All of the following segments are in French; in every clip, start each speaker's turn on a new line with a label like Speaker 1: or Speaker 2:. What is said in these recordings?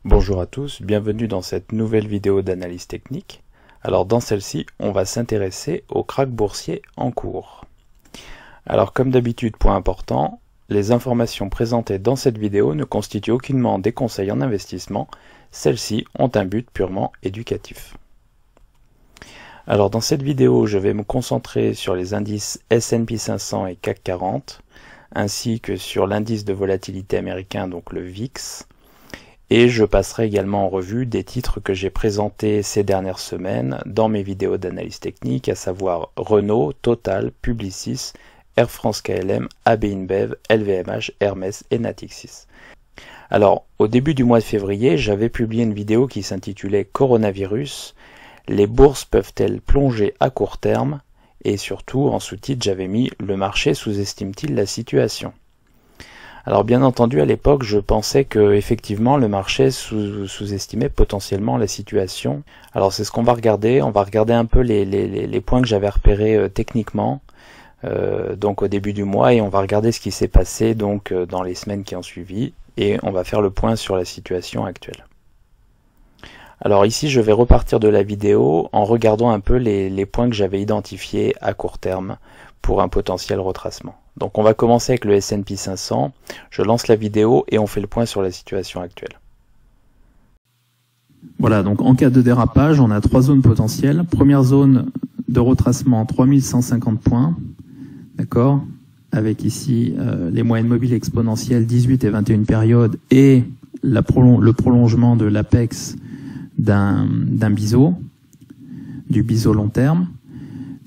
Speaker 1: Bonjour à tous, bienvenue dans cette nouvelle vidéo d'analyse technique. Alors dans celle-ci, on va s'intéresser au krach boursier en cours. Alors comme d'habitude, point important, les informations présentées dans cette vidéo ne constituent aucunement des conseils en investissement, celles-ci ont un but purement éducatif. Alors dans cette vidéo, je vais me concentrer sur les indices S&P 500 et CAC 40, ainsi que sur l'indice de volatilité américain, donc le VIX, et je passerai également en revue des titres que j'ai présentés ces dernières semaines dans mes vidéos d'analyse technique, à savoir Renault, Total, Publicis, Air France KLM, AB InBev, LVMH, Hermès et Natixis. Alors, au début du mois de février, j'avais publié une vidéo qui s'intitulait Coronavirus, les bourses peuvent-elles plonger à court terme? Et surtout, en sous-titre, j'avais mis le marché sous-estime-t-il la situation? Alors bien entendu, à l'époque, je pensais que effectivement le marché sous-estimait potentiellement la situation. Alors c'est ce qu'on va regarder. On va regarder un peu les points que j'avais repérés techniquement donc au début du mois, et on va regarder ce qui s'est passé donc dans les semaines qui ont suivi, et on va faire le point sur la situation actuelle. Alors ici, je vais repartir de la vidéo en regardant un peu les points que j'avais identifiés à court terme pour un potentiel retracement. Donc on va commencer avec le S&P 500, je lance la vidéo et on fait le point sur la situation actuelle.
Speaker 2: Voilà, donc en cas de dérapage, on a trois zones potentielles. Première zone de retracement, 3150 points, d'accord, avec ici les moyennes mobiles exponentielles 18 et 21 périodes et le prolongement de l'apex d'un biseau, du biseau long terme.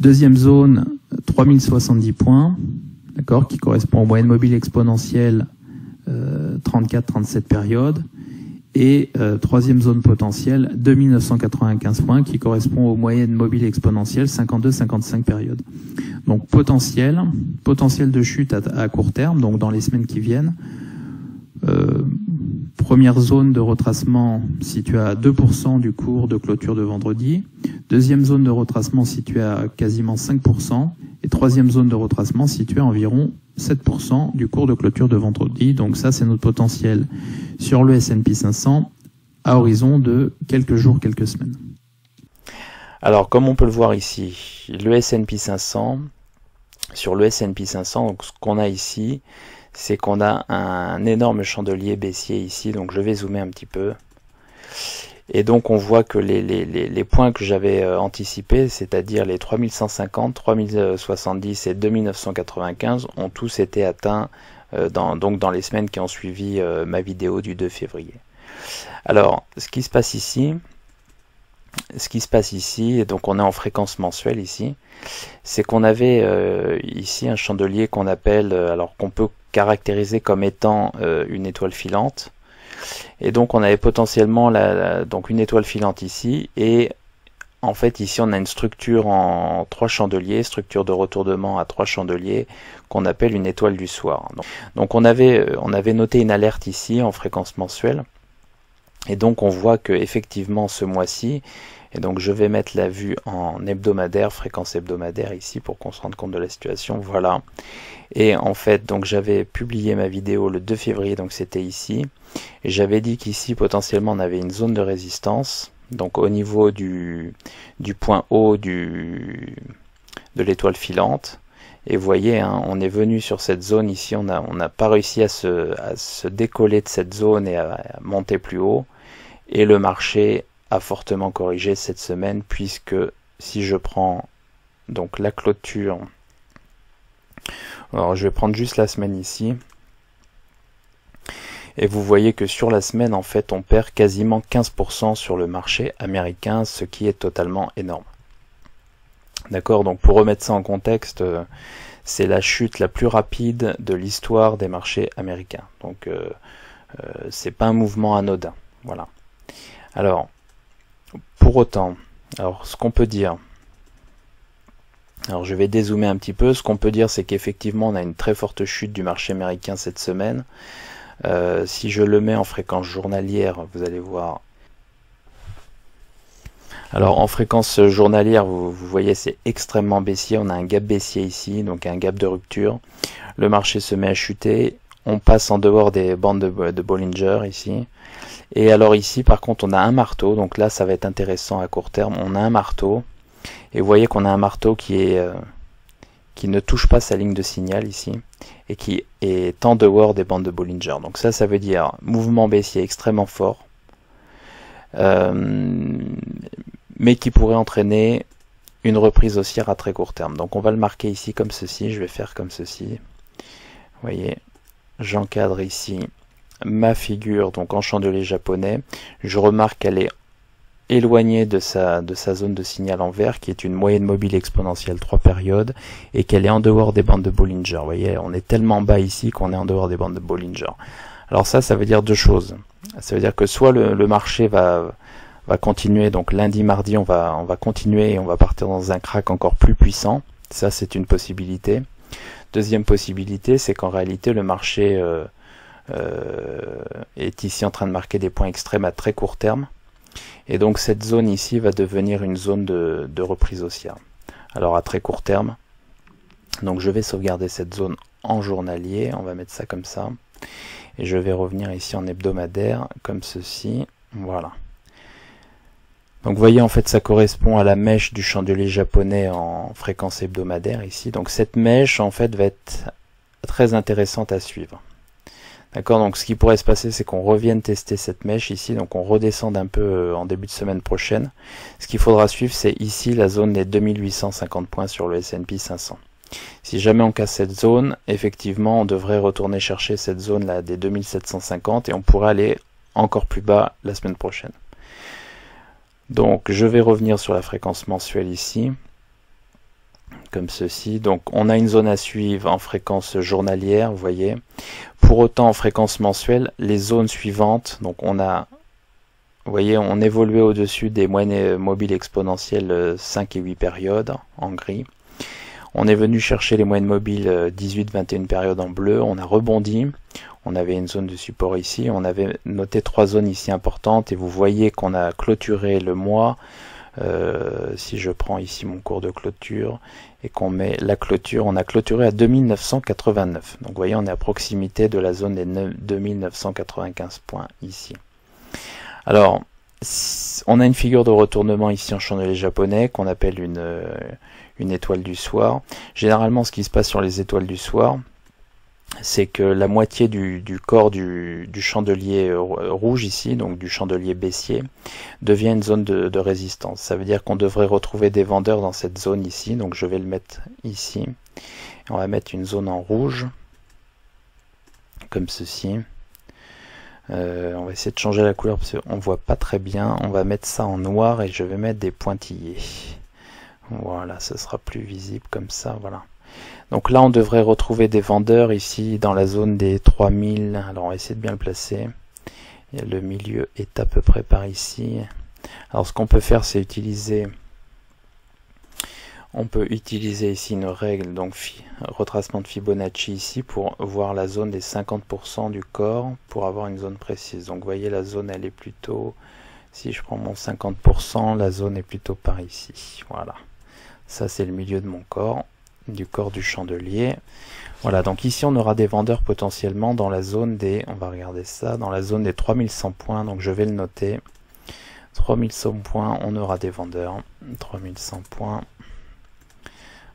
Speaker 2: Deuxième zone, 3070 points, d'accord, qui correspond aux moyennes mobiles exponentielles 34-37 périodes. Et troisième zone potentielle, 2995 points, qui correspond aux moyennes mobiles exponentielles 52-55 périodes. Donc potentiel de chute à court terme, donc dans les semaines qui viennent. Première zone de retracement située à 2% du cours de clôture de vendredi. Deuxième zone de retracement située à quasiment 5%. Et troisième zone de retracement située à environ 7% du cours de clôture de vendredi. Donc ça, c'est notre potentiel sur le S&P 500 à horizon de quelques jours, quelques semaines.
Speaker 1: Alors comme on peut le voir ici, le S&P 500, sur le S&P 500, donc ce qu'on a ici, c'est qu'on a un énorme chandelier baissier ici, donc je vais zoomer un petit peu. Et donc on voit que les points que j'avais anticipés, c'est-à-dire les 3150, 3070 et 2995, ont tous été atteints dans les semaines qui ont suivi ma vidéo du 2 février. Alors, ce qui se passe ici, et donc on est en fréquence mensuelle ici, c'est qu'on avait ici un chandelier qu'on appelle, alors qu'on peut caractériser comme étant une étoile filante. Et donc on avait potentiellement donc une étoile filante ici, et en fait ici on a une structure en trois chandeliers, structure de retournement à trois chandeliers qu'on appelle une étoile du soir. Donc on avait noté une alerte ici en fréquence mensuelle, et donc on voit que effectivement ce mois-ci, et donc je vais mettre la vue en hebdomadaire, fréquence hebdomadaire ici pour qu'on se rende compte de la situation, voilà. Et en fait, donc j'avais publié ma vidéo le 2 février, donc c'était ici, et j'avais dit qu'ici potentiellement on avait une zone de résistance, donc au niveau du point haut de l'étoile filante. Et vous voyez, hein, on est venu sur cette zone ici, on n'a pas réussi à se décoller de cette zone et à monter plus haut, et le marché a fortement corrigé cette semaine, puisque si je prends donc la clôture, alors je vais prendre juste la semaine ici, et vous voyez que sur la semaine en fait on perd quasiment 15% sur le marché américain, ce qui est totalement énorme. D'accord, donc pour remettre ça en contexte, c'est la chute la plus rapide de l'histoire des marchés américains, donc c'est pas un mouvement anodin, voilà. Alors pour autant, alors ce qu'on peut dire, alors je vais dézoomer un petit peu, ce qu'on peut dire c'est qu'effectivement on a une très forte chute du marché américain cette semaine. Si je le mets en fréquence journalière, vous allez voir. Alors en fréquence journalière, vous voyez c'est extrêmement baissier, on a un gap baissier ici, donc un gap de rupture. Le marché se met à chuter, on passe en dehors des bandes de Bollinger ici. Et alors ici par contre on a un marteau, donc là ça va être intéressant à court terme. On a un marteau et vous voyez qu'on a un marteau qui ne touche pas sa ligne de signal ici et qui est en dehors des bandes de Bollinger. Donc ça veut dire mouvement baissier extrêmement fort, mais qui pourrait entraîner une reprise haussière à très court terme. Donc on va le marquer ici comme ceci. Je vais faire comme ceci. Vous voyez, j'encadre ici ma figure donc en chandelier japonais. Je remarque qu'elle est éloignée de sa zone de signal en vert, qui est une moyenne mobile exponentielle 3 périodes, et qu'elle est en dehors des bandes de Bollinger. Vous voyez, on est tellement bas ici qu'on est en dehors des bandes de Bollinger. Alors ça veut dire deux choses. Ça veut dire que soit le marché va continuer, donc lundi, mardi, on va continuer et on va partir dans un crack encore plus puissant. Ça, c'est une possibilité. Deuxième possibilité, c'est qu'en réalité, le marché est ici en train de marquer des points extrêmes à très court terme. Et donc cette zone ici va devenir une zone de reprise haussière. Alors à très court terme, donc je vais sauvegarder cette zone en journalier, on va mettre ça comme ça. Et je vais revenir ici en hebdomadaire, comme ceci, voilà. Donc vous voyez, en fait ça correspond à la mèche du chandelier japonais en fréquence hebdomadaire ici. Donc cette mèche en fait va être très intéressante à suivre. D'accord, donc ce qui pourrait se passer, c'est qu'on revienne tester cette mèche ici, donc on redescende un peu en début de semaine prochaine. Ce qu'il faudra suivre, c'est ici la zone des 2850 points sur le S&P 500. Si jamais on casse cette zone, effectivement, on devrait retourner chercher cette zone-là des 2750 et on pourrait aller encore plus bas la semaine prochaine. Donc je vais revenir sur la fréquence mensuelle ici, comme ceci. Donc on a une zone à suivre en fréquence journalière, vous voyez. Pour autant en fréquence mensuelle, les zones suivantes, donc on a, vous voyez, on évoluait au-dessus des moyennes mobiles exponentielles 5 et 8 périodes en gris. On est venu chercher les moyennes mobiles 18-21 périodes en bleu, on a rebondi, on avait une zone de support ici, on avait noté 3 zones ici importantes et vous voyez qu'on a clôturé le mois. Si je prends ici mon cours de clôture et qu'on met la clôture, on a clôturé à 2989. Donc vous voyez, on est à proximité de la zone des 2995 points ici. Alors, on a une figure de retournement ici en chandelier japonais qu'on appelle une étoile du soir. Généralement, ce qui se passe sur les étoiles du soir, c'est que la moitié du corps du chandelier rouge ici, donc du chandelier baissier, devient une zone de résistance. Ça veut dire qu'on devrait retrouver des vendeurs dans cette zone ici, donc je vais le mettre ici. On va mettre une zone en rouge, comme ceci. On va essayer de changer la couleur parce qu'on ne voit pas très bien. On va mettre ça en noir et je vais mettre des pointillés. Voilà, ce sera plus visible comme ça, voilà. Donc là, on devrait retrouver des vendeurs ici dans la zone des 3000. Alors, on va essayer de bien le placer. Et le milieu est à peu près par ici. Alors, ce qu'on peut faire, c'est utiliser... On peut utiliser ici une règle, donc retracement de Fibonacci ici, pour voir la zone des 50% du corps, pour avoir une zone précise. Donc, vous voyez, la zone, elle est plutôt... Si je prends mon 50%, la zone est plutôt par ici. Voilà. Ça, c'est le milieu de mon corps. Du corps du chandelier. Voilà, donc ici on aura des vendeurs potentiellement dans la zone des, on va regarder ça, dans la zone des 3100 points, donc je vais le noter. 3100 points, on aura des vendeurs. 3100 points.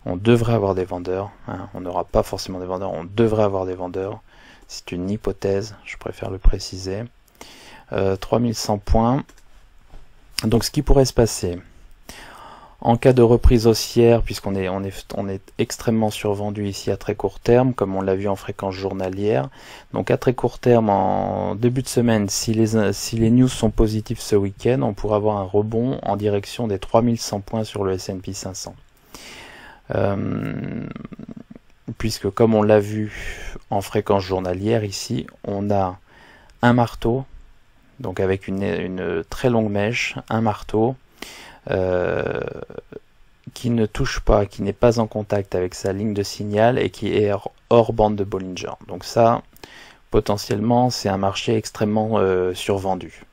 Speaker 1: On devrait avoir des vendeurs, hein. On n'aura pas forcément des vendeurs, on devrait avoir des vendeurs. C'est une hypothèse, je préfère le préciser. 3100 points. Donc ce qui pourrait se passer, en cas de reprise haussière, puisqu'on est extrêmement survendu ici à très court terme, comme on l'a vu en fréquence journalière. Donc à très court terme, en début de semaine, si les news sont positifs ce week-end, on pourra avoir un rebond en direction des 3100 points sur le S&P 500. Puisque comme on l'a vu en fréquence journalière ici, on a un marteau, donc avec une très longue mèche, un marteau, qui ne touche pas, qui n'est pas en contact avec sa ligne de signal et qui est hors bande de Bollinger. Donc ça, potentiellement, c'est un marché extrêmement survendu.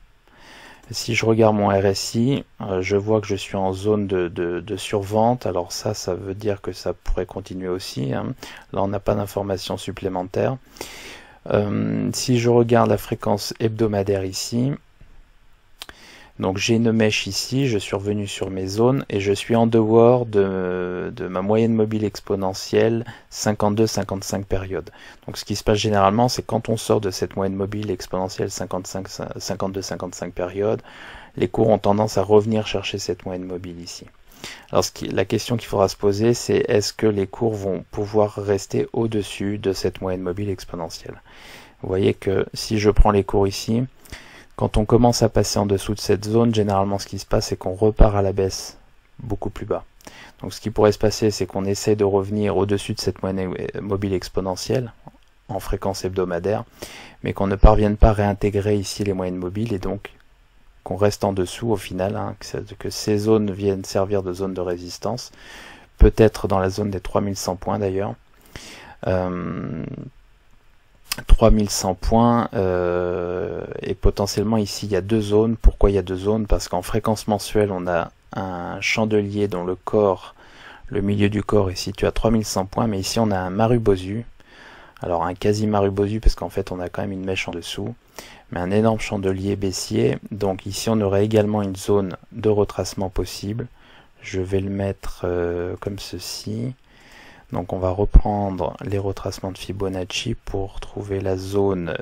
Speaker 1: Si je regarde mon RSI, je vois que je suis en zone de survente. Alors ça veut dire que ça pourrait continuer aussi, hein. Là, on n'a pas d'informations supplémentaires. Si je regarde la fréquence hebdomadaire ici, donc j'ai une mèche ici, je suis revenu sur mes zones et je suis en dehors de ma moyenne mobile exponentielle 52-55 périodes. Donc ce qui se passe généralement, c'est quand on sort de cette moyenne mobile exponentielle 52-55 périodes, les cours ont tendance à revenir chercher cette moyenne mobile ici. Alors la question qu'il faudra se poser, c'est est-ce que les cours vont pouvoir rester au-dessus de cette moyenne mobile exponentielle? Vous voyez que si je prends les cours ici, quand on commence à passer en dessous de cette zone, généralement ce qui se passe, c'est qu'on repart à la baisse beaucoup plus bas. Donc ce qui pourrait se passer, c'est qu'on essaie de revenir au-dessus de cette moyenne mobile exponentielle en fréquence hebdomadaire, mais qu'on ne parvienne pas à réintégrer ici les moyennes mobiles et donc qu'on reste en dessous au final, hein, que ces zones viennent servir de zone de résistance, peut-être dans la zone des 3100 points d'ailleurs. 3100 points et potentiellement ici il y a deux zones. Pourquoi il y a deux zones? Parce qu'en fréquence mensuelle on a un chandelier dont le corps, le milieu du corps est situé à 3100 points, mais ici on a un Marubozu, alors un quasi Marubozu parce qu'en fait on a quand même une mèche en dessous, mais un énorme chandelier baissier. Donc ici on aurait également une zone de retracement possible. Je vais le mettre comme ceci. Donc on va reprendre les retracements de Fibonacci pour trouver la zone,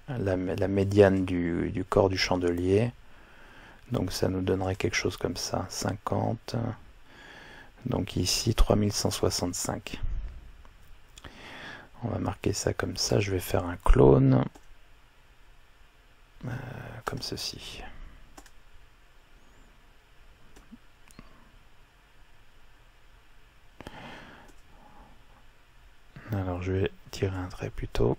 Speaker 1: la médiane du corps du chandelier. Donc ça nous donnerait quelque chose comme ça, 50. Donc ici 3165. On va marquer ça comme ça, je vais faire un clone, comme ceci. Alors je vais tirer un trait plutôt.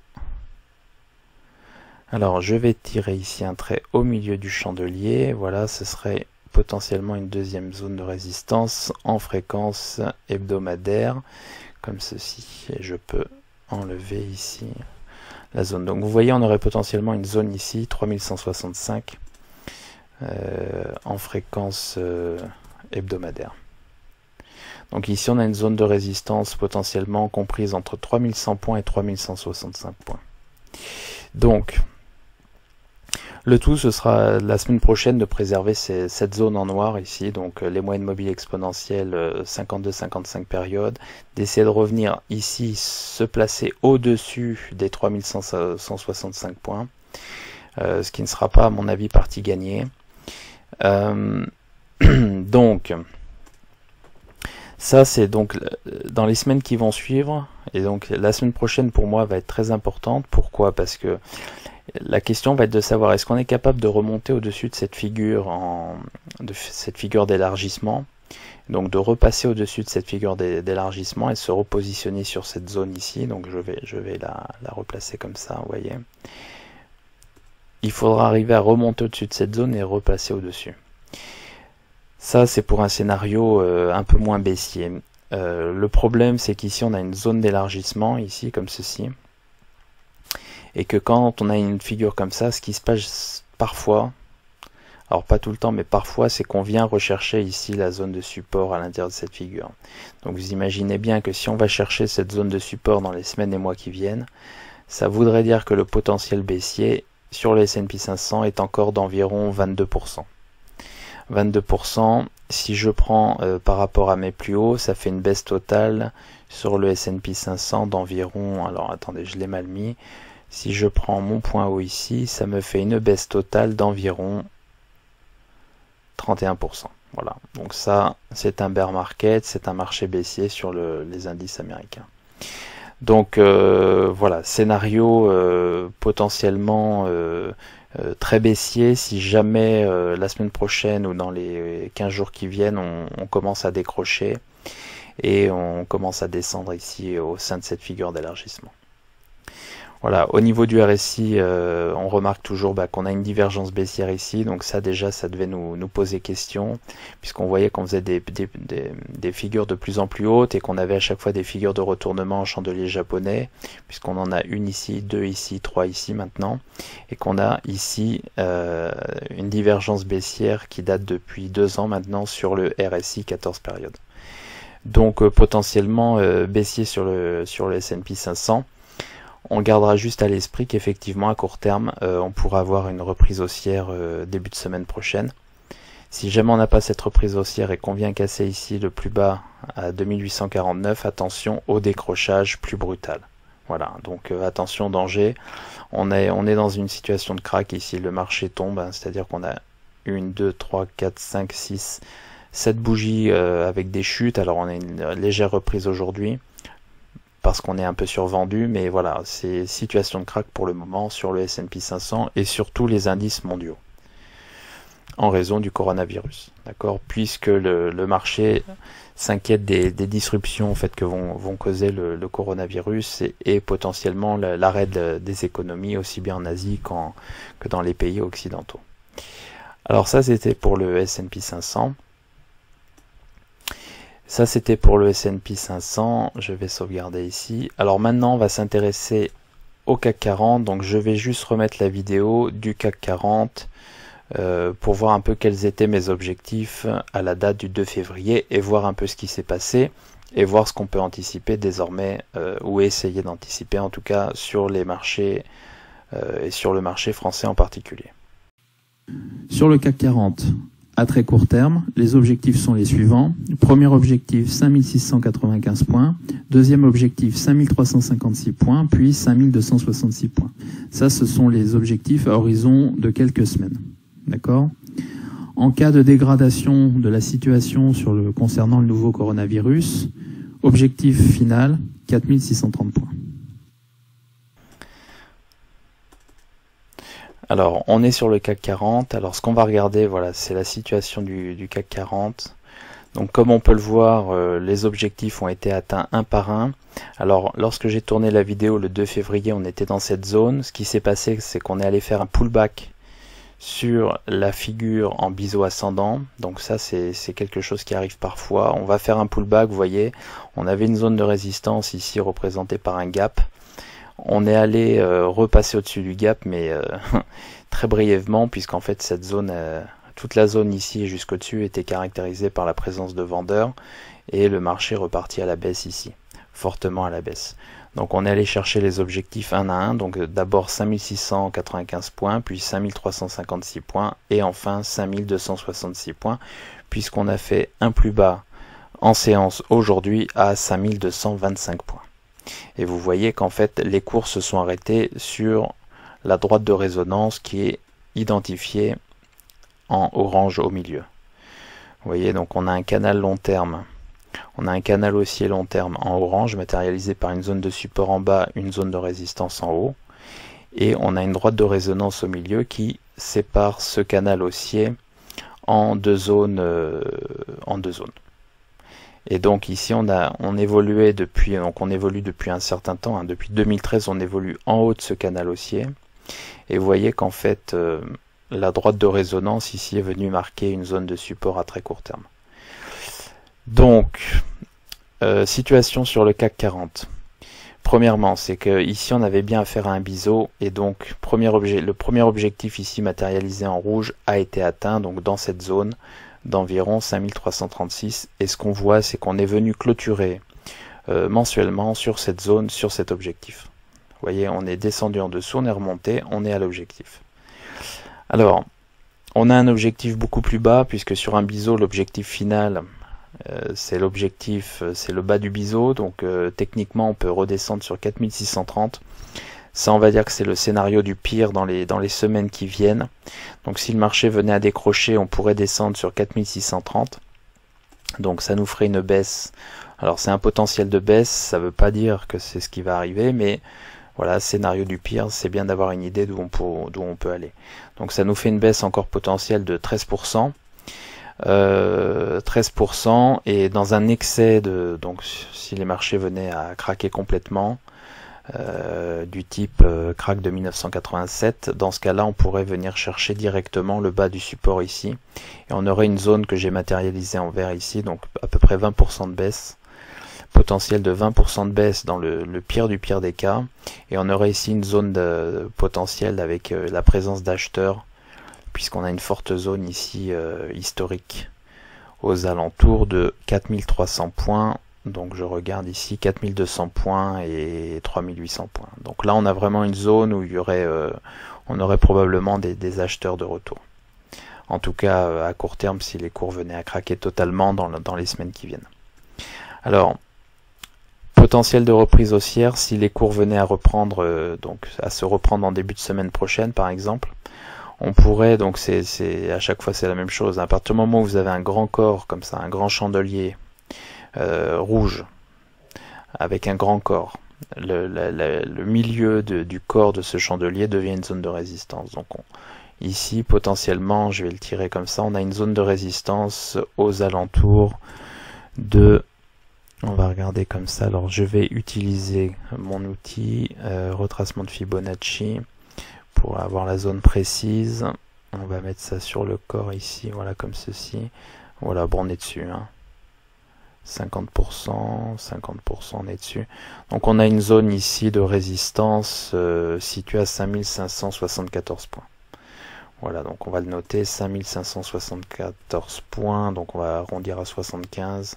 Speaker 1: Alors je vais tirer ici un trait au milieu du chandelier. Voilà, ce serait potentiellement une deuxième zone de résistance en fréquence hebdomadaire, comme ceci. Et je peux enlever ici la zone. Donc vous voyez, on aurait potentiellement une zone ici, 3165, en fréquence hebdomadaire. Donc ici on a une zone de résistance potentiellement comprise entre 3100 points et 3165 points. Donc le tout, ce sera la semaine prochaine de préserver cette zone en noir ici, donc les moyennes mobiles exponentielles 52-55 périodes, d'essayer de revenir ici, se placer au-dessus des 3165 points, ce qui ne sera pas à mon avis partie gagnée. Donc ça c'est donc dans les semaines qui vont suivre, et donc la semaine prochaine pour moi va être très importante. Pourquoi? Parce que la question va être de savoir est-ce qu'on est capable de remonter au-dessus de cette figure d'élargissement, donc de repasser au-dessus de cette figure d'élargissement et se repositionner sur cette zone ici. Donc je vais la replacer comme ça, vous voyez. Il faudra arriver à remonter au-dessus de cette zone et repasser au-dessus. Ça c'est pour un scénario un peu moins baissier. Le problème c'est qu'ici on a une zone d'élargissement ici comme ceci, et que quand on a une figure comme ça, ce qui se passe parfois, alors pas tout le temps mais parfois, c'est qu'on vient rechercher ici la zone de support à l'intérieur de cette figure. Donc vous imaginez bien que si on va chercher cette zone de support dans les semaines et mois qui viennent, ça voudrait dire que le potentiel baissier sur le S&P 500 est encore d'environ 22%. 22%, si je prends par rapport à mes plus hauts, ça fait une baisse totale sur le S&P 500 d'environ, alors attendez, je l'ai mal mis, si je prends mon point haut ici, ça me fait une baisse totale d'environ 31%. Voilà, donc ça c'est un bear market, c'est un marché baissier sur les indices américains. Donc voilà, scénario potentiellement très baissier si jamais la semaine prochaine ou dans les 15 jours qui viennent on commence à décrocher et on commence à descendre ici au sein de cette figure d'élargissement. Voilà, au niveau du RSI, on remarque toujours qu'on a une divergence baissière ici, donc ça déjà ça devait nous poser question, puisqu'on voyait qu'on faisait des figures de plus en plus hautes et qu'on avait à chaque fois des figures de retournement en chandelier japonais, puisqu'on en a une ici, deux ici, trois ici maintenant, et qu'on a ici une divergence baissière qui date depuis 2 ans maintenant sur le RSI 14 périodes. Donc potentiellement baissier sur le S&P 500. On gardera juste à l'esprit qu'effectivement à court terme, on pourra avoir une reprise haussière début de semaine prochaine. Si jamais on n'a pas cette reprise haussière et qu'on vient casser ici le plus bas à 2849, attention au décrochage plus brutal. Voilà, donc attention, danger. On est dans une situation de crack ici, le marché tombe, hein, c'est-à-dire qu'on a 1, 2, 3, 4, 5, 6, 7 bougies avec des chutes. Alors on a une légère reprise aujourd'hui parce qu'on est un peu survendu, mais voilà, c'est situation de crack pour le moment sur le S&P 500 et sur tous les indices mondiaux en raison du coronavirus, d'accord, puisque le marché s'inquiète des disruptions en fait, que vont causer le coronavirus et potentiellement l'arrêt des économies aussi bien en Asie que dans les pays occidentaux. Alors ça c'était pour le S&P 500. Ça c'était pour le S&P 500, je vais sauvegarder ici. Alors maintenant on va s'intéresser au CAC 40, donc je vais juste remettre la vidéo du CAC 40 pour voir un peu quels étaient mes objectifs à la date du 2 février et voir un peu ce qui s'est passé et voir ce qu'on peut anticiper désormais ou essayer d'anticiper en tout cas sur les marchés et sur le marché français en particulier.
Speaker 2: Sur le CAC 40, à très court terme, les objectifs sont les suivants. Premier objectif, 5695 points. Deuxième objectif, 5356 points, puis 5266 points. Ça, ce sont les objectifs à horizon de quelques semaines. D'accord ? En cas de dégradation de la situation concernant le nouveau coronavirus, objectif final, 4630 points.
Speaker 1: Alors, on est sur le CAC 40. Alors, ce qu'on va regarder, voilà, c'est la situation du CAC 40. Donc, comme on peut le voir, les objectifs ont été atteints un par un. Alors, lorsque j'ai tourné la vidéo le 2 février, on était dans cette zone. Ce qui s'est passé, c'est qu'on est allé faire un pullback sur la figure en biseau ascendant. Donc ça, c'est quelque chose qui arrive parfois. On va faire un pullback, vous voyez. On avait une zone de résistance ici représentée par un gap. On est allé repasser au-dessus du gap, mais très brièvement, puisqu'en fait cette zone, toute la zone ici et jusqu'au-dessus était caractérisée par la présence de vendeurs, et le marché repartit à la baisse ici, fortement à la baisse. Donc on est allé chercher les objectifs un à un, donc d'abord 5695 points, puis 5356 points, et enfin 5266 points, puisqu'on a fait un plus bas en séance aujourd'hui à 5225 points. Et vous voyez qu'en fait les cours se sont arrêtés sur la droite de résonance qui est identifiée en orange au milieu. Vous voyez, donc on a un canal long terme, on a un canal haussier long terme en orange matérialisé par une zone de support en bas, une zone de résistance en haut, et on a une droite de résonance au milieu qui sépare ce canal haussier en deux zones. Et donc ici on évoluait depuis, donc on évolue depuis un certain temps, hein, depuis 2013 on évolue en haut de ce canal haussier, et vous voyez qu'en fait la droite de résonance ici est venue marquer une zone de support à très court terme. Donc situation sur le CAC 40. Premièrement, c'est que ici on avait bien affaire à un biseau, et donc le premier objectif ici matérialisé en rouge a été atteint, donc dans cette zone d'environ 5336, et ce qu'on voit, c'est qu'on est venu clôturer mensuellement sur cette zone, sur cet objectif. Vous voyez, on est descendu en dessous, on est remonté, on est à l'objectif. Alors, on a un objectif beaucoup plus bas, puisque sur un biseau, l'objectif final, c'est l'objectif, c'est le bas du biseau, donc techniquement on peut redescendre sur 4630. Ça, on va dire que c'est le scénario du pire dans les semaines qui viennent. Donc si le marché venait à décrocher, on pourrait descendre sur 4630. Donc ça nous ferait une baisse. Alors c'est un potentiel de baisse, ça ne veut pas dire que c'est ce qui va arriver, mais voilà, scénario du pire, c'est bien d'avoir une idée d'où on peut aller. Donc ça nous fait une baisse encore potentielle de 13%. 13%, et dans un excès de, donc si les marchés venaient à craquer complètement, du type crack de 1987, dans ce cas-là on pourrait venir chercher directement le bas du support ici, et on aurait une zone que j'ai matérialisée en vert ici, donc à peu près 20% de baisse, potentiel de 20% de baisse dans le pire du pire des cas, et on aurait ici une zone de potentiel avec la présence d'acheteurs, puisqu'on a une forte zone ici historique aux alentours de 4300 points Donc je regarde ici 4200 points et 3800 points. Donc là on a vraiment une zone où il y aurait, on aurait probablement des acheteurs de retour. En tout cas à court terme si les cours venaient à craquer totalement dans les semaines qui viennent. Alors, potentiel de reprise haussière si les cours venaient à reprendre, donc à se reprendre en début de semaine prochaine par exemple. On pourrait, donc c'est à chaque fois c'est la même chose, à partir du moment où vous avez un grand corps comme ça, un grand chandelier rouge, avec un grand corps, le milieu du corps de ce chandelier devient une zone de résistance. Donc ici potentiellement, je vais le tirer comme ça, on a une zone de résistance aux alentours de, on va regarder comme ça, alors je vais utiliser mon outil retracement de Fibonacci pour avoir la zone précise. On va mettre ça sur le corps ici, voilà comme ceci, voilà, bon on est dessus, hein. 50%, 50%, on est dessus. Donc on a une zone ici de résistance située à 5574 points. Voilà, donc on va le noter, 5574 points, donc on va arrondir à 75.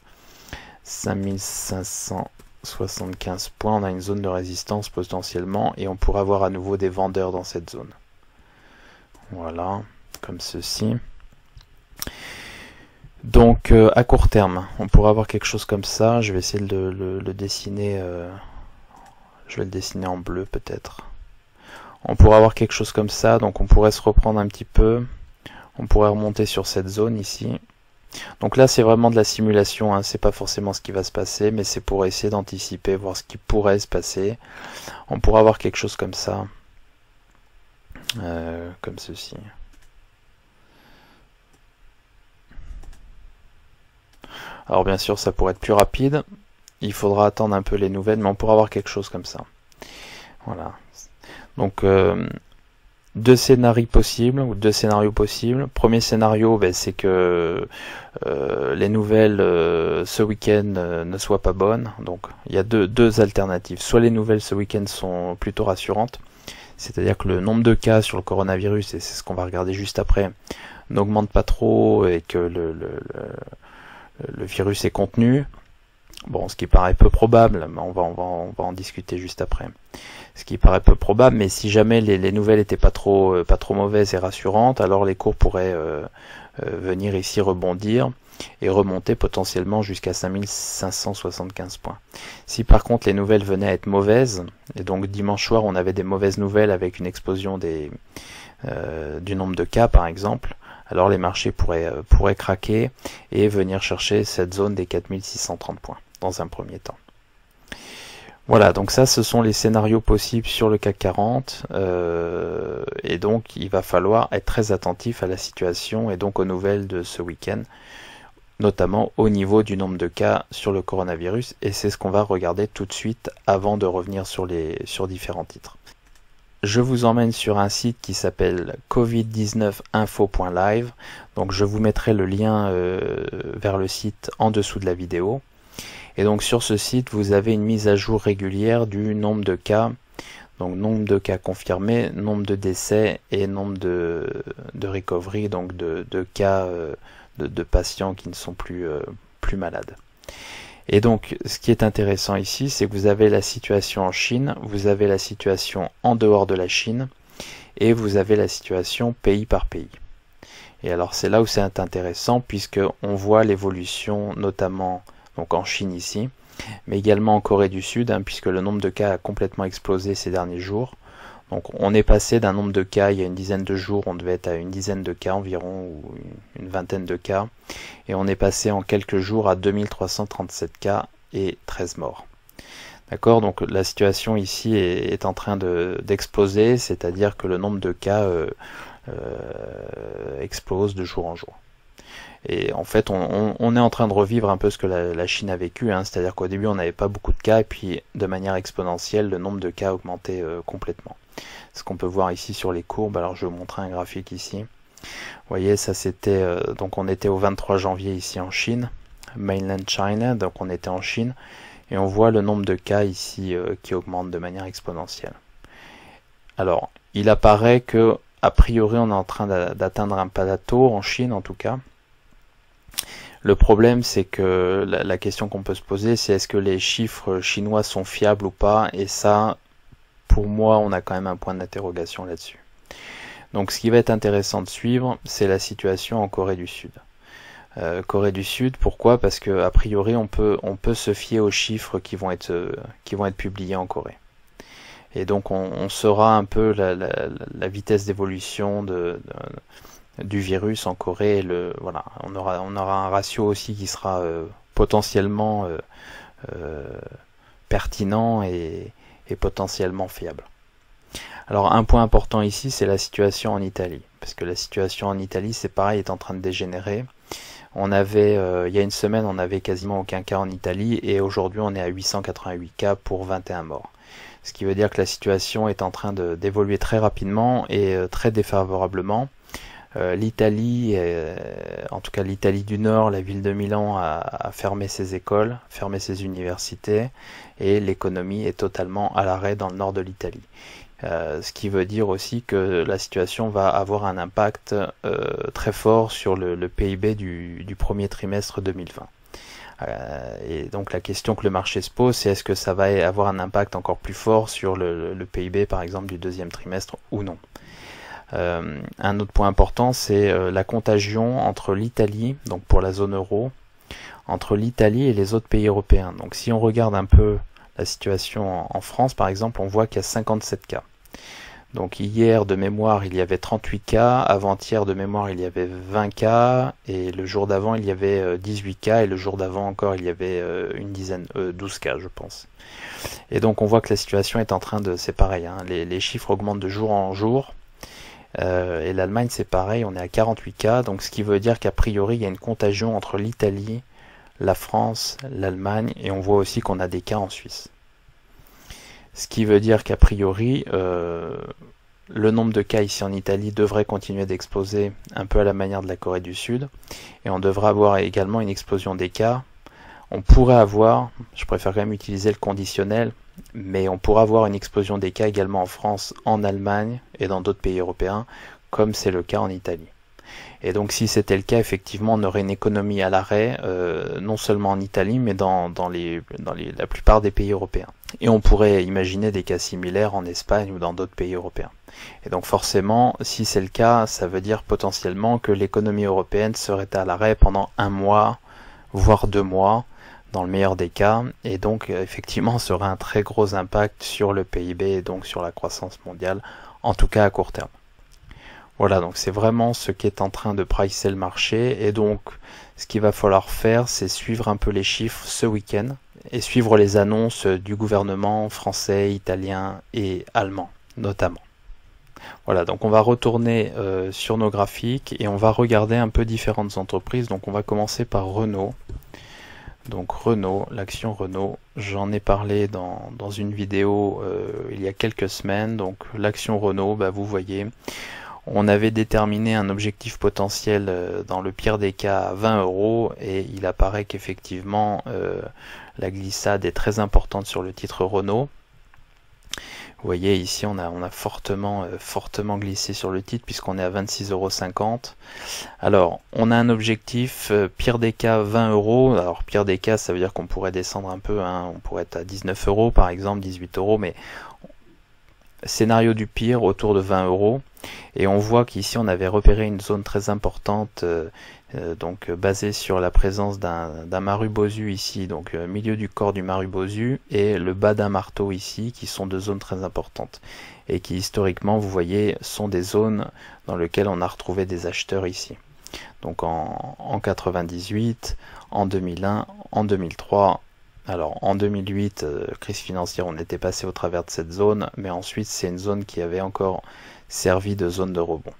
Speaker 1: 5575 points, on a une zone de résistance potentiellement, et on pourrait avoir à nouveau des vendeurs dans cette zone. Voilà, comme ceci. Donc à court terme, on pourrait avoir quelque chose comme ça. Je vais essayer de le dessiner. Je vais le dessiner en bleu peut-être. On pourrait avoir quelque chose comme ça. Donc on pourrait se reprendre un petit peu. On pourrait remonter sur cette zone ici. Donc là c'est vraiment de la simulation. Hein. C'est pas forcément ce qui va se passer, mais c'est pour essayer d'anticiper, voir ce qui pourrait se passer. On pourrait avoir quelque chose comme ça, comme ceci. Alors bien sûr ça pourrait être plus rapide, il faudra attendre un peu les nouvelles, mais on pourra avoir quelque chose comme ça. Voilà. Donc deux scénarios possibles, Premier scénario, ben, c'est que les nouvelles ce week-end ne soient pas bonnes. Donc il y a deux alternatives. Soit les nouvelles ce week-end sont plutôt rassurantes, c'est-à-dire que le nombre de cas sur le coronavirus, et c'est ce qu'on va regarder juste après, n'augmente pas trop et que le virus est contenu. Bon, ce qui paraît peu probable, mais on va en discuter juste après. Ce qui paraît peu probable, mais si jamais les nouvelles étaient pas trop mauvaises et rassurantes, alors les cours pourraient venir ici rebondir et remonter potentiellement jusqu'à 5575 points. Si par contre les nouvelles venaient à être mauvaises, et donc dimanche soir on avait des mauvaises nouvelles avec une explosion du nombre de cas par exemple, alors les marchés pourraient craquer et venir chercher cette zone des 4630 points dans un premier temps. Voilà, donc ça ce sont les scénarios possibles sur le CAC 40 et donc il va falloir être très attentif à la situation et donc aux nouvelles de ce week-end, notamment au niveau du nombre de cas sur le coronavirus, et c'est ce qu'on va regarder tout de suite avant de revenir sur différents titres. Je vous emmène sur un site qui s'appelle covid19info.live, donc je vous mettrai le lien vers le site en dessous de la vidéo. Et donc sur ce site, vous avez une mise à jour régulière du nombre de cas, donc nombre de cas confirmés, nombre de décès et nombre de recovery, donc de cas de patients qui ne sont plus malades. Et donc ce qui est intéressant ici, c'est que vous avez la situation en Chine, vous avez la situation en dehors de la Chine, et vous avez la situation pays par pays. Et alors c'est là où c'est intéressant, puisque on voit l'évolution notamment donc en Chine ici, mais également en Corée du Sud, hein, puisque le nombre de cas a complètement explosé ces derniers jours. Donc on est passé d'un nombre de cas il y a une dizaine de jours, on devait être à une dizaine de cas environ, ou une vingtaine de cas, et on est passé en quelques jours à 2337 cas et 13 morts. D'accord, donc la situation ici est en train d'exploser, c'est-à-dire que le nombre de cas explose de jour en jour. Et en fait, on est en train de revivre un peu ce que la Chine a vécu, hein, c'est-à-dire qu'au début, on n'avait pas beaucoup de cas, et puis de manière exponentielle, le nombre de cas a augmenté complètement. Ce qu'on peut voir ici sur les courbes, alors je vais vous montrer un graphique ici. Vous voyez, ça c'était, donc on était au 23 janvier ici en Chine, mainland China, donc on était en Chine, et on voit le nombre de cas ici qui augmente de manière exponentielle. Alors, il apparaît que, a priori, on est en train d'atteindre un plateau en Chine en tout cas. Le problème, c'est que la question qu'on peut se poser, c'est est-ce que les chiffres chinois sont fiables ou pas, et ça, pour moi, on a quand même un point d'interrogation là-dessus. Donc ce qui va être intéressant de suivre, c'est la situation en Corée du Sud. Corée du Sud, pourquoi? Parce que a priori on peut se fier aux chiffres qui vont être publiés en Corée. Et donc on saura un peu la vitesse d'évolution du virus en Corée. Voilà, on aura un ratio aussi qui sera potentiellement pertinent et potentiellement fiable. Alors un point important ici, c'est la situation en Italie, parce que la situation en Italie, c'est pareil, est en train de dégénérer. On avait, il y a une semaine, on avait quasiment aucun cas en Italie, et aujourd'hui on est à 888 cas pour 21 morts. Ce qui veut dire que la situation est en train d'évoluer très rapidement et très défavorablement. L'Italie, en tout cas l'Italie du Nord, la ville de Milan a fermé ses écoles, fermé ses universités, et l'économie est totalement à l'arrêt dans le nord de l'Italie. Ce qui veut dire aussi que la situation va avoir un impact très fort sur le PIB du premier trimestre 2020. Et donc la question que le marché se pose, c'est est-ce que ça va avoir un impact encore plus fort sur le PIB par exemple du deuxième trimestre ou non. Un autre point important, c'est la contagion entre l'Italie, donc pour la zone euro, entre l'Italie et les autres pays européens. Donc si on regarde un peu la situation en France par exemple, on voit qu'il y a 57 cas. Donc hier de mémoire il y avait 38 cas, avant-hier de mémoire il y avait 20 cas, et le jour d'avant il y avait 18 cas, et le jour d'avant encore il y avait 12 cas je pense. Et donc on voit que la situation est en train de, c'est pareil, hein, les chiffres augmentent de jour en jour, et l'Allemagne c'est pareil, on est à 48 cas, donc ce qui veut dire qu'a priori il y a une contagion entre l'Italie, la France, l'Allemagne, et on voit aussi qu'on a des cas en Suisse. Ce qui veut dire qu'a priori, le nombre de cas ici en Italie devrait continuer d'exploser un peu à la manière de la Corée du Sud. Et on devrait avoir également une explosion des cas. On pourrait avoir, je préfère quand même utiliser le conditionnel, mais on pourrait avoir une explosion des cas également en France, en Allemagne et dans d'autres pays européens, comme c'est le cas en Italie. Et donc si c'était le cas, effectivement, on aurait une économie à l'arrêt, non seulement en Italie, mais dans la plupart des pays européens. Et on pourrait imaginer des cas similaires en Espagne ou dans d'autres pays européens. Et donc forcément, si c'est le cas, ça veut dire potentiellement que l'économie européenne serait à l'arrêt pendant 1 mois, voire 2 mois, dans le meilleur des cas, et donc effectivement ça aurait un très gros impact sur le PIB et donc sur la croissance mondiale, en tout cas à court terme. Voilà, donc c'est vraiment ce qui est en train de pricer le marché, et donc ce qu'il va falloir faire, c'est suivre un peu les chiffres ce week-end, et suivre les annonces du gouvernement français, italien et allemand, notamment. Voilà, donc on va retourner sur nos graphiques, et on va regarder un peu différentes entreprises. Donc on va commencer par Renault. Donc Renault, l'action Renault, j'en ai parlé dans une vidéo il y a quelques semaines. Donc l'action Renault, bah, vous voyez, on avait déterminé un objectif potentiel dans le pire des cas à 20 €, et il apparaît qu'effectivement la glissade est très importante sur le titre Renault. Vous voyez ici on a fortement glissé sur le titre puisqu'on est à 26,50 €. Alors on a un objectif pire des cas 20 €. Alors pire des cas ça veut dire qu'on pourrait descendre un peu, hein. On pourrait être à 19 € par exemple, 18 €, mais scénario du pire autour de 20 €. Et on voit qu'ici on avait repéré une zone très importante, donc basée sur la présence d'un Marubozu ici, donc milieu du corps du Marubozu, et le bas d'un marteau ici, qui sont deux zones très importantes, et qui historiquement, vous voyez, sont des zones dans lesquelles on a retrouvé des acheteurs ici. Donc en 98, en 2001, en 2003, alors en 2008, crise financière, on était passé au travers de cette zone, mais ensuite c'est une zone qui avait encore servi de zone de rebond.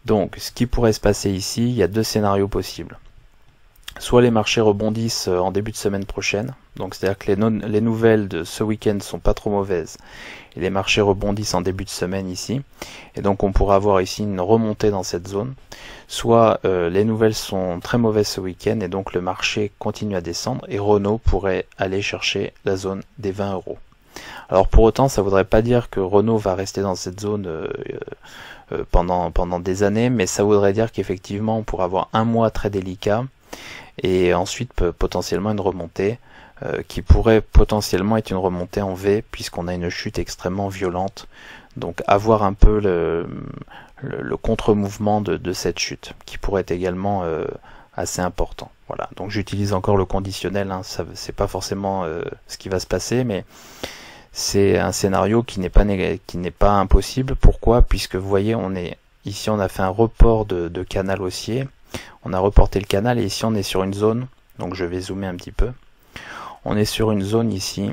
Speaker 1: Donc ce qui pourrait se passer ici, il y a deux scénarios possibles. Soit les marchés rebondissent en début de semaine prochaine, donc c'est-à-dire que les nouvelles de ce week-end sont pas trop mauvaises, et les marchés rebondissent en début de semaine ici, et donc on pourra avoir ici une remontée dans cette zone. Soit les nouvelles sont très mauvaises ce week-end, et donc le marché continue à descendre, et Renault pourrait aller chercher la zone des 20 €. Alors pour autant, ça ne voudrait pas dire que Renault va rester dans cette zone pendant des années, mais ça voudrait dire qu'effectivement on pourrait avoir un mois très délicat, et ensuite potentiellement une remontée qui pourrait potentiellement être une remontée en V puisqu'on a une chute extrêmement violente. Donc avoir un peu le contre-mouvement de cette chute qui pourrait être également assez important. Voilà, donc j'utilise encore le conditionnel, hein. C'est pas forcément ce qui va se passer, mais c'est un scénario qui n'est pas impossible. Pourquoi? Puisque vous voyez, ici on a fait un report de canal haussier, on a reporté le canal, et ici on est sur une zone, donc je vais zoomer un petit peu, on est sur une zone ici,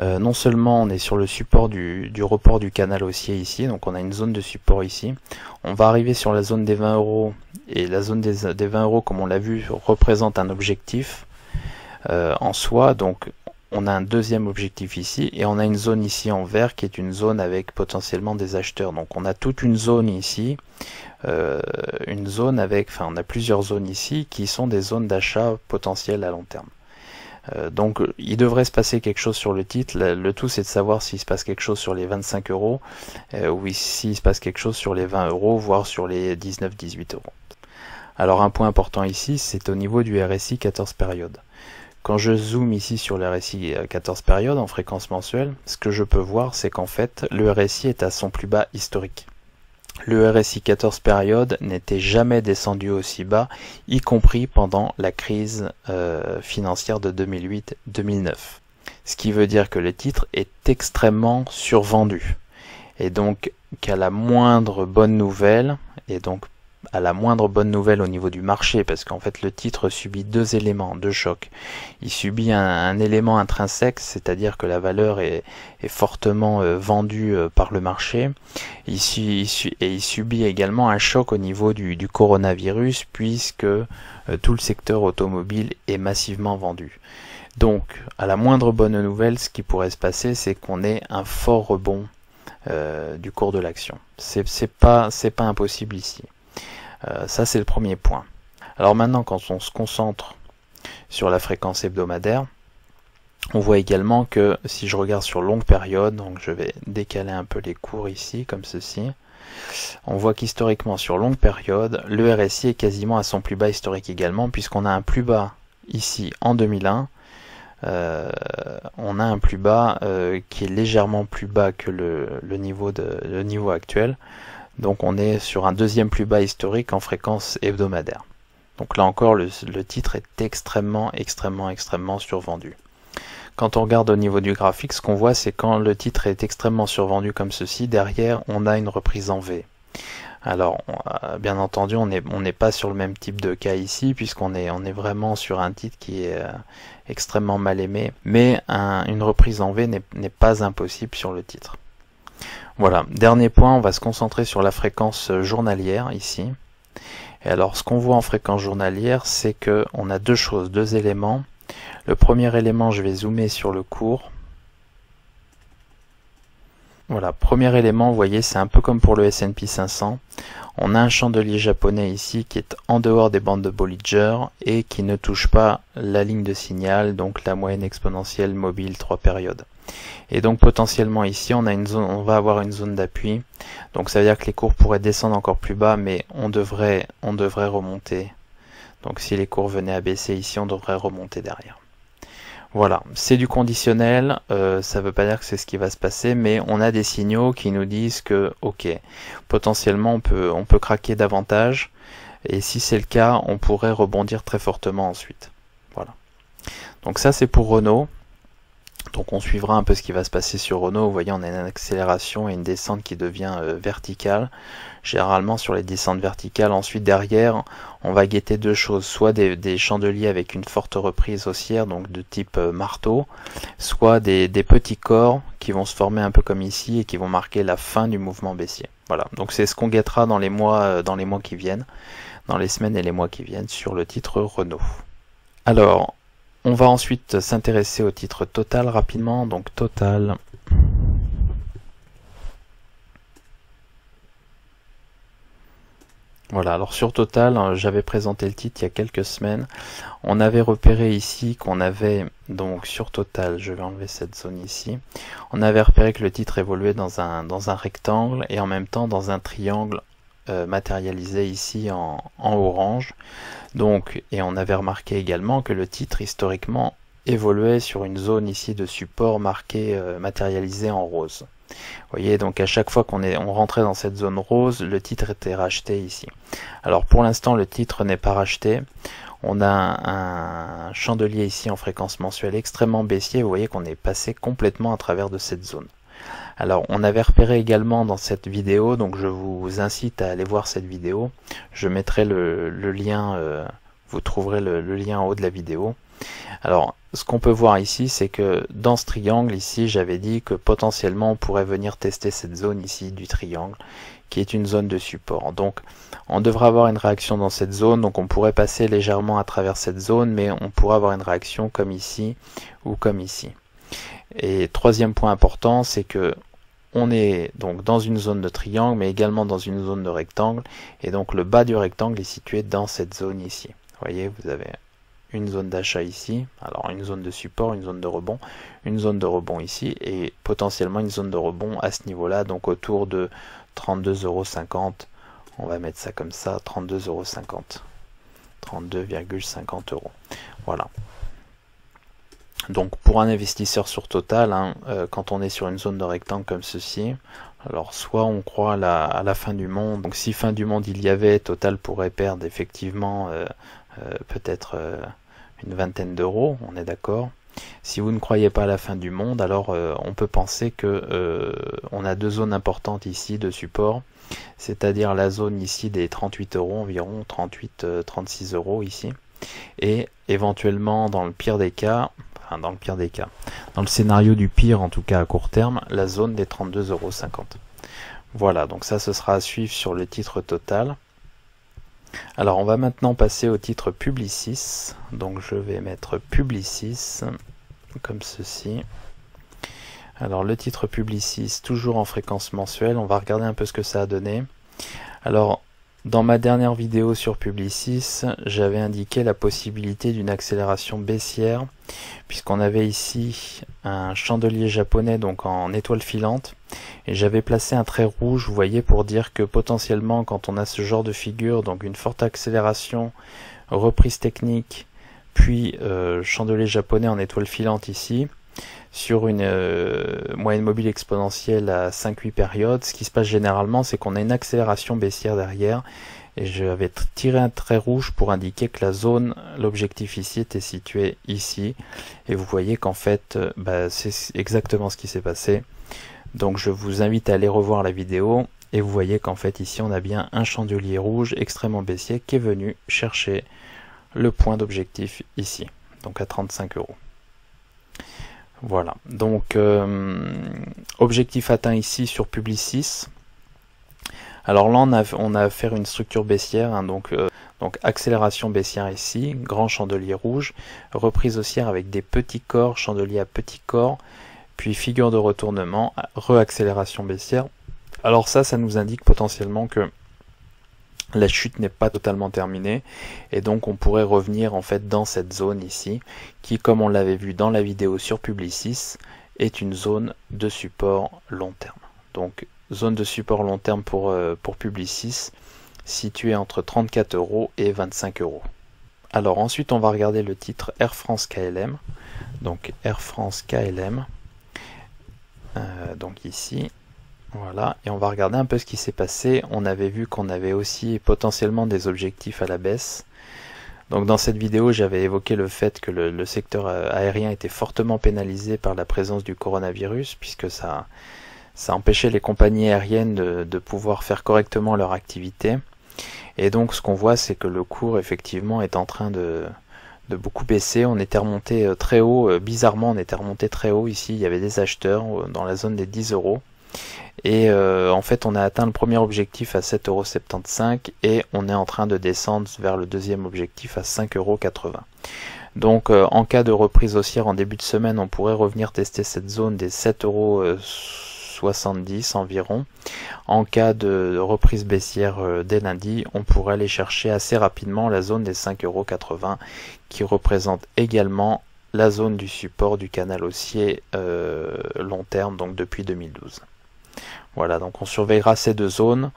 Speaker 1: non seulement on est sur le support du report du canal haussier ici, donc on a une zone de support ici, on va arriver sur la zone des 20 €, et la zone des 20 € comme on l'a vu représente un objectif en soi, donc on a un deuxième objectif ici, et on a une zone ici en vert qui est une zone avec potentiellement des acheteurs. Donc on a toute une zone ici, une zone avec, enfin on a plusieurs zones ici qui sont des zones d'achat potentielles à long terme. Donc il devrait se passer quelque chose sur le titre. Le tout c'est de savoir s'il se passe quelque chose sur les 25 € ou s'il se passe quelque chose sur les 20 €, voire sur les 19-18 €. Alors un point important ici, c'est au niveau du RSI 14 périodes. Quand je zoome ici sur le RSI 14 périodes en fréquence mensuelle, ce que je peux voir, c'est qu'en fait, le RSI est à son plus bas historique. Le RSI 14 périodes n'était jamais descendu aussi bas, y compris pendant la crise financière de 2008-2009. Ce qui veut dire que le titre est extrêmement survendu. Et donc, qu'à la moindre bonne nouvelle, au niveau du marché, parce qu'en fait le titre subit deux éléments, deux chocs. Il subit un élément intrinsèque, c'est-à-dire que la valeur est fortement vendue par le marché. Et il subit également un choc au niveau du coronavirus, puisque tout le secteur automobile est massivement vendu. Donc, à la moindre bonne nouvelle, ce qui pourrait se passer, c'est qu'on ait un fort rebond du cours de l'action. C'est pas impossible ici. Ça c'est le premier point. Alors maintenant, quand on se concentre sur la fréquence hebdomadaire, on voit également que si je regarde sur longue période, donc je vais décaler un peu les cours ici comme ceci, on voit qu'historiquement sur longue période, le RSI est quasiment à son plus bas historique également, puisqu'on a un plus bas ici en 2001, on a un plus bas qui est légèrement plus bas que le niveau actuel. Donc on est sur un deuxième plus bas historique en fréquence hebdomadaire. Donc là encore, le titre est extrêmement survendu. Quand on regarde au niveau du graphique, ce qu'on voit, c'est quand le titre est extrêmement survendu comme ceci, derrière on a une reprise en V. Alors bien entendu, on n'est pas sur le même type de cas ici, puisqu'on est vraiment sur un titre qui est extrêmement mal aimé, mais une reprise en V n'est pas impossible sur le titre. Voilà, dernier point, on va se concentrer sur la fréquence journalière ici. Et alors ce qu'on voit en fréquence journalière, c'est que on a deux choses, deux éléments. Le premier élément, je vais zoomer sur le cours. Voilà, premier élément, vous voyez, c'est un peu comme pour le S&P 500. On a un chandelier japonais ici qui est en dehors des bandes de Bollinger et qui ne touche pas la ligne de signal, donc la moyenne exponentielle mobile 3 périodes. Et donc potentiellement ici on va avoir une zone d'appui, donc ça veut dire que les cours pourraient descendre encore plus bas, mais on devrait remonter. Donc si les cours venaient à baisser ici, on devrait remonter derrière. Voilà, c'est du conditionnel, ça ne veut pas dire que c'est ce qui va se passer, mais on a des signaux qui nous disent que ok, potentiellement on peut craquer davantage, et si c'est le cas, on pourrait rebondir très fortement ensuite. Voilà. Donc ça c'est pour Renault. Donc on suivra un peu ce qui va se passer sur Renault. Vous voyez, on a une accélération et une descente qui devient verticale. Généralement sur les descentes verticales, ensuite derrière, on va guetter deux choses. Soit des chandeliers avec une forte reprise haussière, donc de type marteau, soit des petits corps qui vont se former un peu comme ici et qui vont marquer la fin du mouvement baissier. Voilà, donc c'est ce qu'on guettera dans les mois qui viennent, dans les semaines et les mois qui viennent sur le titre Renault. Alors, on va ensuite s'intéresser au titre Total rapidement, donc Total. Voilà, alors sur Total, j'avais présenté le titre il y a quelques semaines. On avait repéré ici qu'on avait, donc sur Total, je vais enlever cette zone ici, on avait repéré que le titre évoluait dans un rectangle et en même temps dans un triangle matérialisé ici en orange. Donc, et on avait remarqué également que le titre historiquement évoluait sur une zone ici de support marquée matérialisée en rose. Vous voyez, donc à chaque fois on rentrait dans cette zone rose, le titre était racheté ici. Alors pour l'instant, le titre n'est pas racheté. On a un chandelier ici en fréquence mensuelle extrêmement baissier. Vous voyez qu'on est passé complètement à travers de cette zone. Alors on avait repéré également dans cette vidéo, donc je vous incite à aller voir cette vidéo. Je mettrai le lien, vous trouverez le lien en haut de la vidéo. Alors ce qu'on peut voir ici, c'est que dans ce triangle ici, j'avais dit que potentiellement on pourrait venir tester cette zone ici du triangle, qui est une zone de support. Donc on devrait avoir une réaction dans cette zone, donc on pourrait passer légèrement à travers cette zone, mais on pourrait avoir une réaction comme ici ou comme ici. Et troisième point important, c'est que on est donc dans une zone de triangle, mais également dans une zone de rectangle, et donc le bas du rectangle est situé dans cette zone ici. Vous voyez, vous avez une zone d'achat ici, alors une zone de support, une zone de rebond ici, et potentiellement une zone de rebond à ce niveau-là, donc autour de 32,50 €. On va mettre ça comme ça, 32,50 €, 32,50 €. Voilà. Donc pour un investisseur sur Total, quand on est sur une zone de rectangle comme ceci, alors soit on croit à la fin du monde, donc si fin du monde il y avait, Total pourrait perdre effectivement peut-être une vingtaine d'euros, on est d'accord. Si vous ne croyez pas à la fin du monde, alors on peut penser que on a deux zones importantes ici de support, c'est-à-dire la zone ici des 38 € environ, 36 € ici, et éventuellement dans le pire des cas, dans le scénario du pire en tout cas à court terme, la zone des 32,50 €. Voilà, donc ça ce sera à suivre sur le titre Total. Alors on va maintenant passer au titre Publicis. Donc je vais mettre Publicis comme ceci. Alors le titre Publicis, toujours en fréquence mensuelle, on va regarder un peu ce que ça a donné. Alors dans ma dernière vidéo sur Publicis, j'avais indiqué la possibilité d'une accélération baissière, puisqu'on avait ici un chandelier japonais donc en étoile filante, et j'avais placé un trait rouge, vous voyez, pour dire que potentiellement quand on a ce genre de figure, donc une forte accélération, reprise technique, puis chandelier japonais en étoile filante ici, sur une moyenne mobile exponentielle à 5-8 périodes, ce qui se passe généralement, c'est qu'on a une accélération baissière derrière, et j'avais tiré un trait rouge pour indiquer que la zone, l'objectif ici, était situé ici, et vous voyez qu'en fait, c'est exactement ce qui s'est passé. Donc je vous invite à aller revoir la vidéo, et vous voyez qu'en fait ici on a bien un chandelier rouge extrêmement baissier qui est venu chercher le point d'objectif ici, donc à 35 €. Voilà, donc objectif atteint ici sur Publicis. Alors là on a affaire à une structure baissière, donc accélération baissière ici, grand chandelier rouge, reprise haussière avec des petits corps, chandelier à petits corps, puis figure de retournement, re-accélération baissière. Alors ça nous indique potentiellement que la chute n'est pas totalement terminée, et donc on pourrait revenir en fait dans cette zone ici, qui, comme on l'avait vu dans la vidéo sur Publicis, est une zone de support long terme. Donc zone de support long terme pour Publicis, située entre 34 € et 25 €. Alors ensuite on va regarder le titre Air France KLM, donc Air France KLM, donc ici. Voilà, et on va regarder un peu ce qui s'est passé. On avait vu qu'on avait aussi potentiellement des objectifs à la baisse. Donc dans cette vidéo, j'avais évoqué le fait que le secteur aérien était fortement pénalisé par la présence du coronavirus, puisque ça empêchait les compagnies aériennes de pouvoir faire correctement leur activité. Et donc ce qu'on voit, c'est que le cours effectivement est en train de beaucoup baisser. On était remonté très haut, bizarrement on était remonté très haut ici, il y avait des acheteurs dans la zone des 10 €. Et en fait on a atteint le premier objectif à 7,75 € et on est en train de descendre vers le deuxième objectif à 5,80 €. Donc en cas de reprise haussière en début de semaine, on pourrait revenir tester cette zone des 7,70 € environ. En cas de reprise baissière dès lundi, on pourrait aller chercher assez rapidement la zone des 5,80 € qui représente également la zone du support du canal haussier long terme, donc depuis 2012. Voilà, donc on surveillera ces deux zones,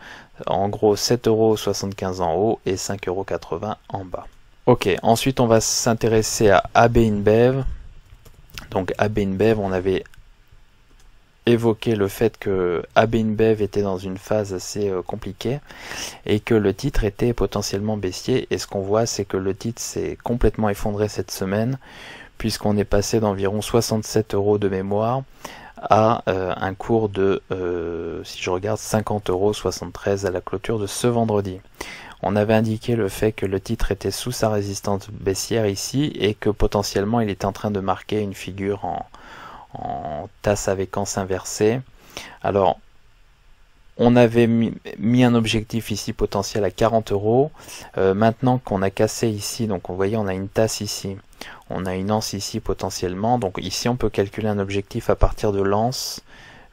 Speaker 1: en gros 7,75 € en haut et 5,80 € en bas. Ok, ensuite on va s'intéresser à AB InBev. Donc AB InBev, on avait évoqué le fait que AB InBev était dans une phase assez compliquée et que le titre était potentiellement baissier, et ce qu'on voit c'est que le titre s'est complètement effondré cette semaine puisqu'on est passé d'environ 67 € de mémoire à un cours de, si je regarde, 50,73 € à la clôture de ce vendredi. On avait indiqué le fait que le titre était sous sa résistance baissière ici et que potentiellement il était en train de marquer une figure en tasse avec anse inversée. Alors, on avait mis un objectif ici potentiel à 40 €. Maintenant qu'on a cassé ici, donc vous voyez on a une tasse ici, on a une anse ici potentiellement, donc ici on peut calculer un objectif à partir de l'anse.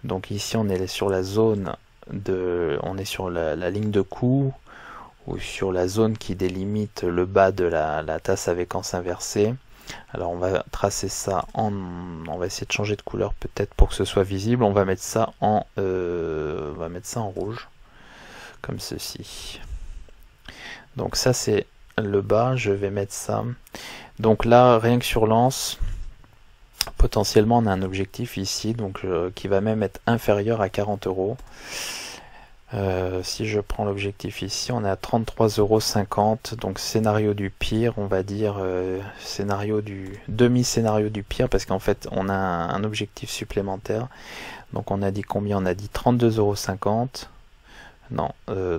Speaker 1: Donc ici on est sur la zone on est sur la ligne de coup, ou sur la zone qui délimite le bas de la tasse avec anse inversée. Alors on va tracer ça on va essayer de changer de couleur peut-être pour que ce soit visible. On va mettre ça en rouge, comme ceci. Donc ça c'est le bas, je vais mettre ça. Donc là, rien que sur l'anse, potentiellement on a un objectif ici, donc qui va même être inférieur à 40 €. Si je prends l'objectif ici, on est à 33,50 €, donc scénario du pire, on va dire demi-scénario du pire, parce qu'en fait on a un objectif supplémentaire. Donc on a dit combien? On a dit 32,50 €, non,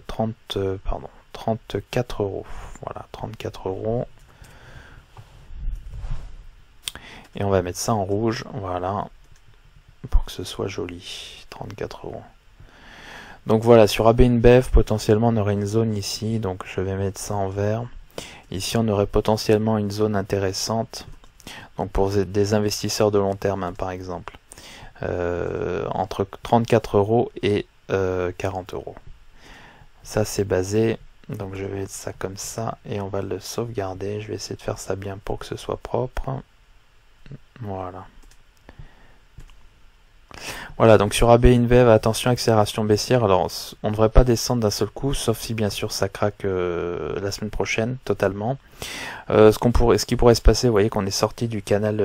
Speaker 1: 34 €, voilà, 34 €. Et on va mettre ça en rouge, voilà, pour que ce soit joli, 34 €. Donc voilà, sur AB InBev, potentiellement on aurait une zone ici, donc je vais mettre ça en vert. Ici on aurait potentiellement une zone intéressante, donc pour des investisseurs de long terme, hein, par exemple, entre 34 € et 40 €. Ça c'est basé, donc je vais mettre ça comme ça, et on va le sauvegarder. Je vais essayer de faire ça bien pour que ce soit propre. Voilà. Voilà, donc sur AB InBev, attention, accélération baissière. Alors, on ne devrait pas descendre d'un seul coup, sauf si bien sûr ça craque la semaine prochaine, totalement. Ce qui pourrait se passer, vous voyez qu'on est sorti du canal,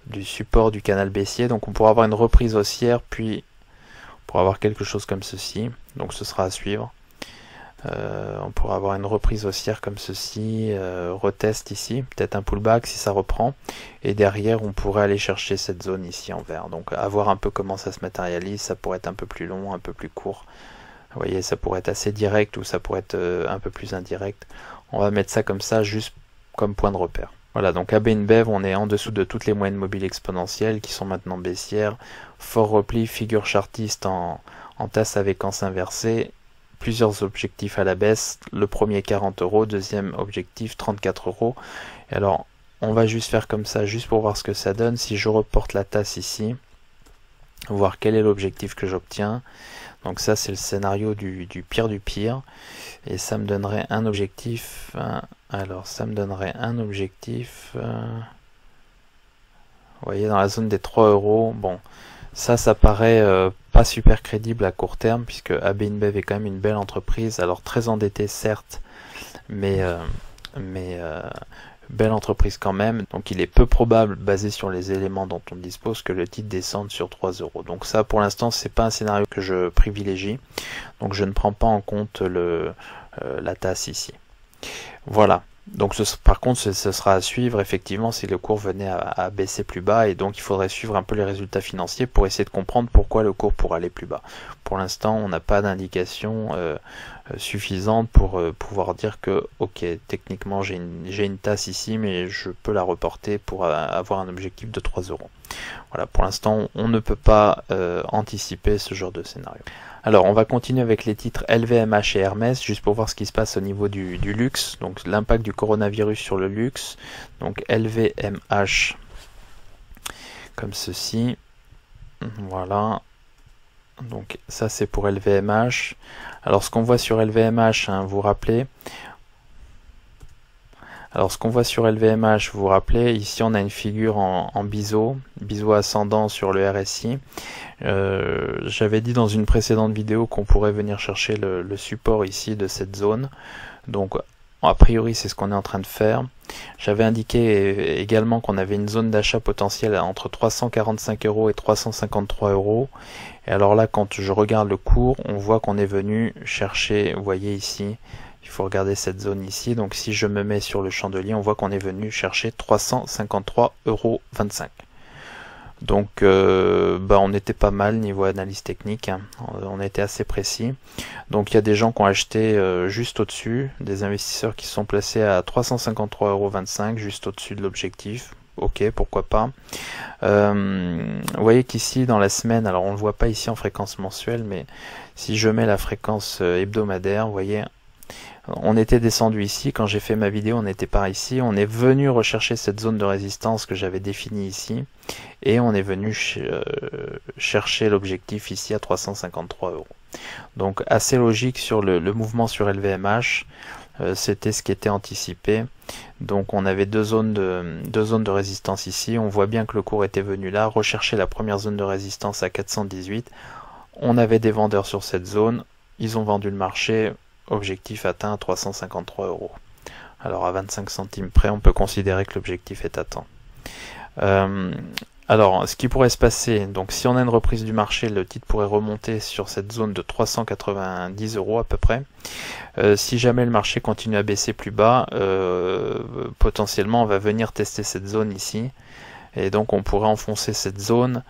Speaker 1: du support du canal baissier, donc on pourra avoir une reprise haussière, puis on pourra avoir quelque chose comme ceci, donc ce sera à suivre. On pourra avoir une reprise haussière comme ceci, retest ici, peut-être un pullback si ça reprend, et derrière on pourrait aller chercher cette zone ici en vert. Donc à voir un peu comment ça se matérialise, ça pourrait être un peu plus long, un peu plus court. Vous voyez, ça pourrait être assez direct ou ça pourrait être un peu plus indirect. On va mettre ça comme ça, juste comme point de repère. Voilà, donc AB InBev, on est en dessous de toutes les moyennes mobiles exponentielles qui sont maintenant baissières. Fort repli, figure chartiste en tasse avec anse inversée. Plusieurs objectifs à la baisse, le premier 40 €, deuxième objectif 34 €. Et alors on va juste faire comme ça, juste pour voir ce que ça donne. Si je reporte la tasse ici, voir quel est l'objectif que j'obtiens. Donc ça c'est le scénario du pire du pire, et ça me donnerait un objectif, alors ça me donnerait un objectif, vous voyez, dans la zone des 3 €. Bon, ça paraît pas super crédible à court terme, puisque AB InBev est quand même une belle entreprise, alors très endettée certes, mais belle entreprise quand même. Donc il est peu probable, basé sur les éléments dont on dispose, que le titre descende sur 3 €. Donc ça pour l'instant c'est pas un scénario que je privilégie, donc je ne prends pas en compte la tasse ici. Voilà. Donc par contre ce sera à suivre effectivement si le cours venait à baisser plus bas, et donc il faudrait suivre un peu les résultats financiers pour essayer de comprendre pourquoi le cours pourrait aller plus bas. Pour l'instant on n'a pas d'indication suffisante pour pouvoir dire que ok, techniquement j'ai une tasse ici, mais je peux la reporter pour avoir un objectif de 3 €. Voilà, pour l'instant on ne peut pas anticiper ce genre de scénario. Alors on va continuer avec les titres LVMH et Hermès, juste pour voir ce qui se passe au niveau du luxe, donc l'impact du coronavirus sur le luxe. Donc LVMH comme ceci, voilà, donc ça c'est pour LVMH. Alors ce qu'on voit sur LVMH, hein, vous vous rappelez, Alors ce qu'on voit sur LVMH, vous vous rappelez, ici on a une figure en biseau ascendant sur le RSI. J'avais dit dans une précédente vidéo qu'on pourrait venir chercher le support ici de cette zone. Donc a priori c'est ce qu'on est en train de faire. J'avais indiqué également qu'on avait une zone d'achat potentielle entre 345 € et 353 €. Et alors là, quand je regarde le cours, on voit qu'on est venu chercher, vous voyez ici, il faut regarder cette zone ici. Donc si je me mets sur le chandelier, on voit qu'on est venu chercher 353,25 €. Donc on était pas mal niveau analyse technique, hein. On était assez précis. Donc il y a des gens qui ont acheté juste au-dessus, des investisseurs qui se sont placés à 353,25 € juste au-dessus de l'objectif. Ok, pourquoi pas. Vous voyez qu'ici dans la semaine, alors on ne le voit pas ici en fréquence mensuelle, mais si je mets la fréquence hebdomadaire, vous voyez, on était descendu ici, quand j'ai fait ma vidéo on n'était pas ici, on est venu rechercher cette zone de résistance que j'avais définie ici, et on est venu chercher l'objectif ici à 353 €. Donc assez logique sur le mouvement sur LVMH, c'était ce qui était anticipé. Donc on avait deux zones de résistance ici, on voit bien que le cours était venu là, rechercher la première zone de résistance à 418, on avait des vendeurs sur cette zone, ils ont vendu le marché, objectif atteint à 353 €. Alors à 25 centimes près, on peut considérer que l'objectif est atteint. Alors, ce qui pourrait se passer, donc si on a une reprise du marché, le titre pourrait remonter sur cette zone de 390 € à peu près. Si jamais le marché continue à baisser plus bas, potentiellement on va venir tester cette zone ici. Et donc on pourrait enfoncer cette zone.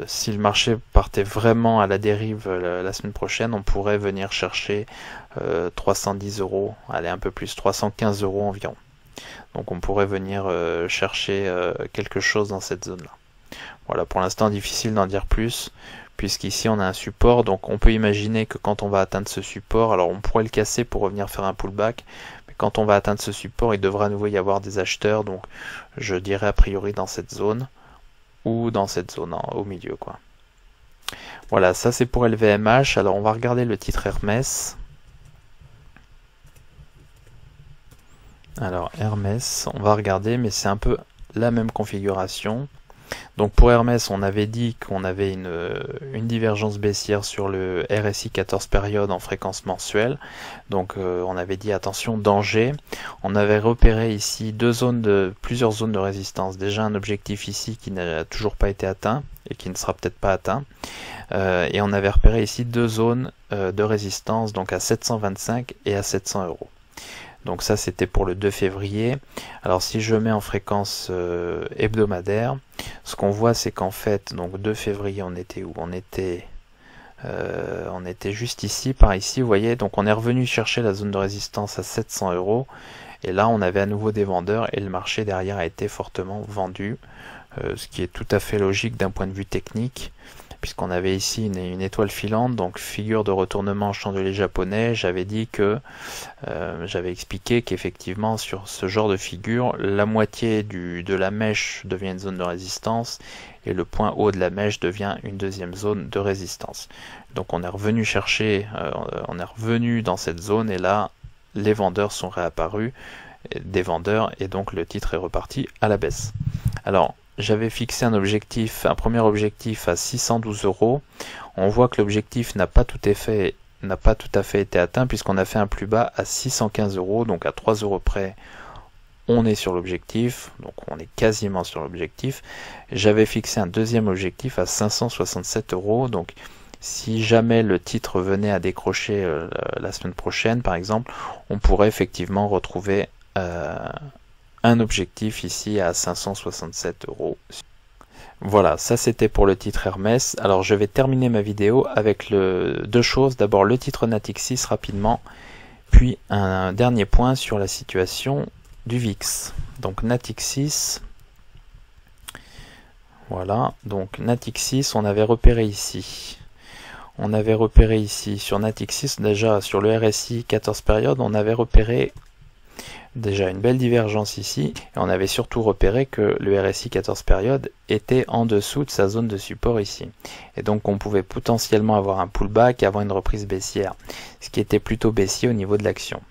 Speaker 1: Si le marché partait vraiment à la dérive la semaine prochaine, on pourrait venir chercher 310 €, allez un peu plus, 315 € environ. Donc on pourrait venir chercher quelque chose dans cette zone là. Voilà, pour l'instant difficile d'en dire plus, puisqu'ici on a un support, donc on peut imaginer que quand on va atteindre ce support, alors on pourrait le casser pour revenir faire un pullback, mais quand on va atteindre ce support, il devrait à nouveau y avoir des acheteurs, donc je dirais a priori dans cette zone, ou dans cette zone au milieu quoi. Voilà, ça c'est pour LVMH. Alors on va regarder le titre Hermès. Alors Hermès, on va regarder, mais c'est un peu la même configuration. Donc pour Hermès, on avait dit qu'on avait une divergence baissière sur le RSI 14 périodes en fréquence mensuelle. Donc on avait dit attention, danger. On avait repéré ici plusieurs zones de résistance. Déjà un objectif ici qui n'a toujours pas été atteint et qui ne sera peut-être pas atteint. Et on avait repéré ici deux zones de résistance, donc à 725 et à 700 €. Donc ça c'était pour le 2 février. Alors si je mets en fréquence hebdomadaire, ce qu'on voit c'est qu'en fait, donc 2 février on était où? On était juste ici, par ici, vous voyez, donc on est revenu chercher la zone de résistance à 700 €, et là on avait à nouveau des vendeurs, et le marché derrière a été fortement vendu, ce qui est tout à fait logique d'un point de vue technique, puisqu'on avait ici une étoile filante, donc figure de retournement chandelier japonais. J'avais dit que, j'avais expliqué qu'effectivement sur ce genre de figure, la moitié de la mèche devient une zone de résistance, et le point haut de la mèche devient une deuxième zone de résistance. Donc on est revenu chercher, on est revenu dans cette zone, et là les vendeurs sont réapparus, des vendeurs, et donc le titre est reparti à la baisse. Alors j'avais fixé un premier objectif à 612 €. On voit que l'objectif n'a pas tout à fait été atteint, puisqu'on a fait un plus bas à 615 €, donc à 3 € près, on est sur l'objectif, donc on est quasiment sur l'objectif. J'avais fixé un deuxième objectif à 567 €, donc si jamais le titre venait à décrocher la semaine prochaine par exemple, on pourrait effectivement retrouver un objectif ici à 567 €. Voilà, ça c'était pour le titre Hermès. Alors je vais terminer ma vidéo avec deux choses. D'abord le titre Natixis rapidement, puis un dernier point sur la situation du VIX. Donc Natixis, voilà, donc Natixis, on avait repéré ici. On avait repéré ici sur Natixis, déjà sur le RSI 14 périodes, on avait repéré déjà une belle divergence ici, et on avait surtout repéré que le RSI 14 périodes était en dessous de sa zone de support ici, et donc on pouvait potentiellement avoir un pullback et avoir une reprise baissière, ce qui était plutôt baissier au niveau de l'action.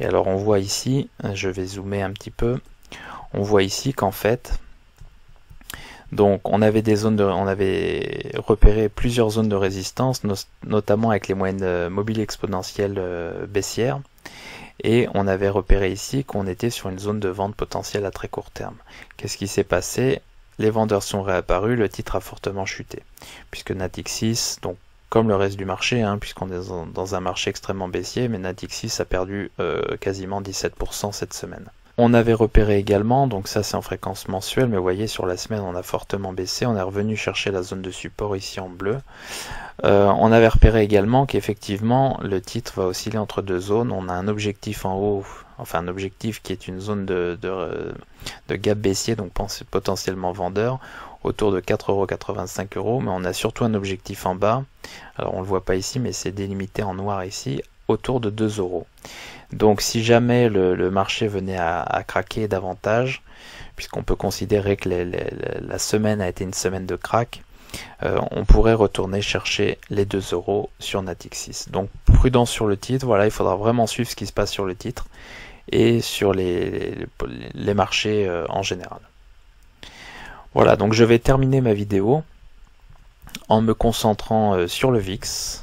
Speaker 1: Et alors on voit ici, je vais zoomer un petit peu, on voit ici qu'en fait, donc on avait repéré plusieurs zones de résistance, notamment avec les moyennes mobiles exponentielles baissières, et on avait repéré ici qu'on était sur une zone de vente potentielle à très court terme. Qu'est-ce qui s'est passé? Les vendeurs sont réapparus, le titre a fortement chuté, puisque Natixis, donc comme le reste du marché, puisqu'on est dans un marché extrêmement baissier, mais Natixis a perdu quasiment 17% cette semaine. On avait repéré également, donc ça c'est en fréquence mensuelle, mais vous voyez sur la semaine on a fortement baissé, on est revenu chercher la zone de support ici en bleu. On avait repéré également qu'effectivement le titre va osciller entre deux zones, on a un objectif en haut, enfin un objectif qui est une zone de gap baissier, donc potentiellement vendeur, autour de 4,85 €, mais on a surtout un objectif en bas, alors on le voit pas ici mais c'est délimité en noir ici, autour de 2 €. Donc si jamais le marché venait à craquer davantage, puisqu'on peut considérer que la semaine a été une semaine de crack, on pourrait retourner chercher les 2 € sur Natixis. Donc prudence sur le titre, voilà, il faudra vraiment suivre ce qui se passe sur le titre et sur les marchés en général. Voilà, donc je vais terminer ma vidéo en me concentrant sur le VIX.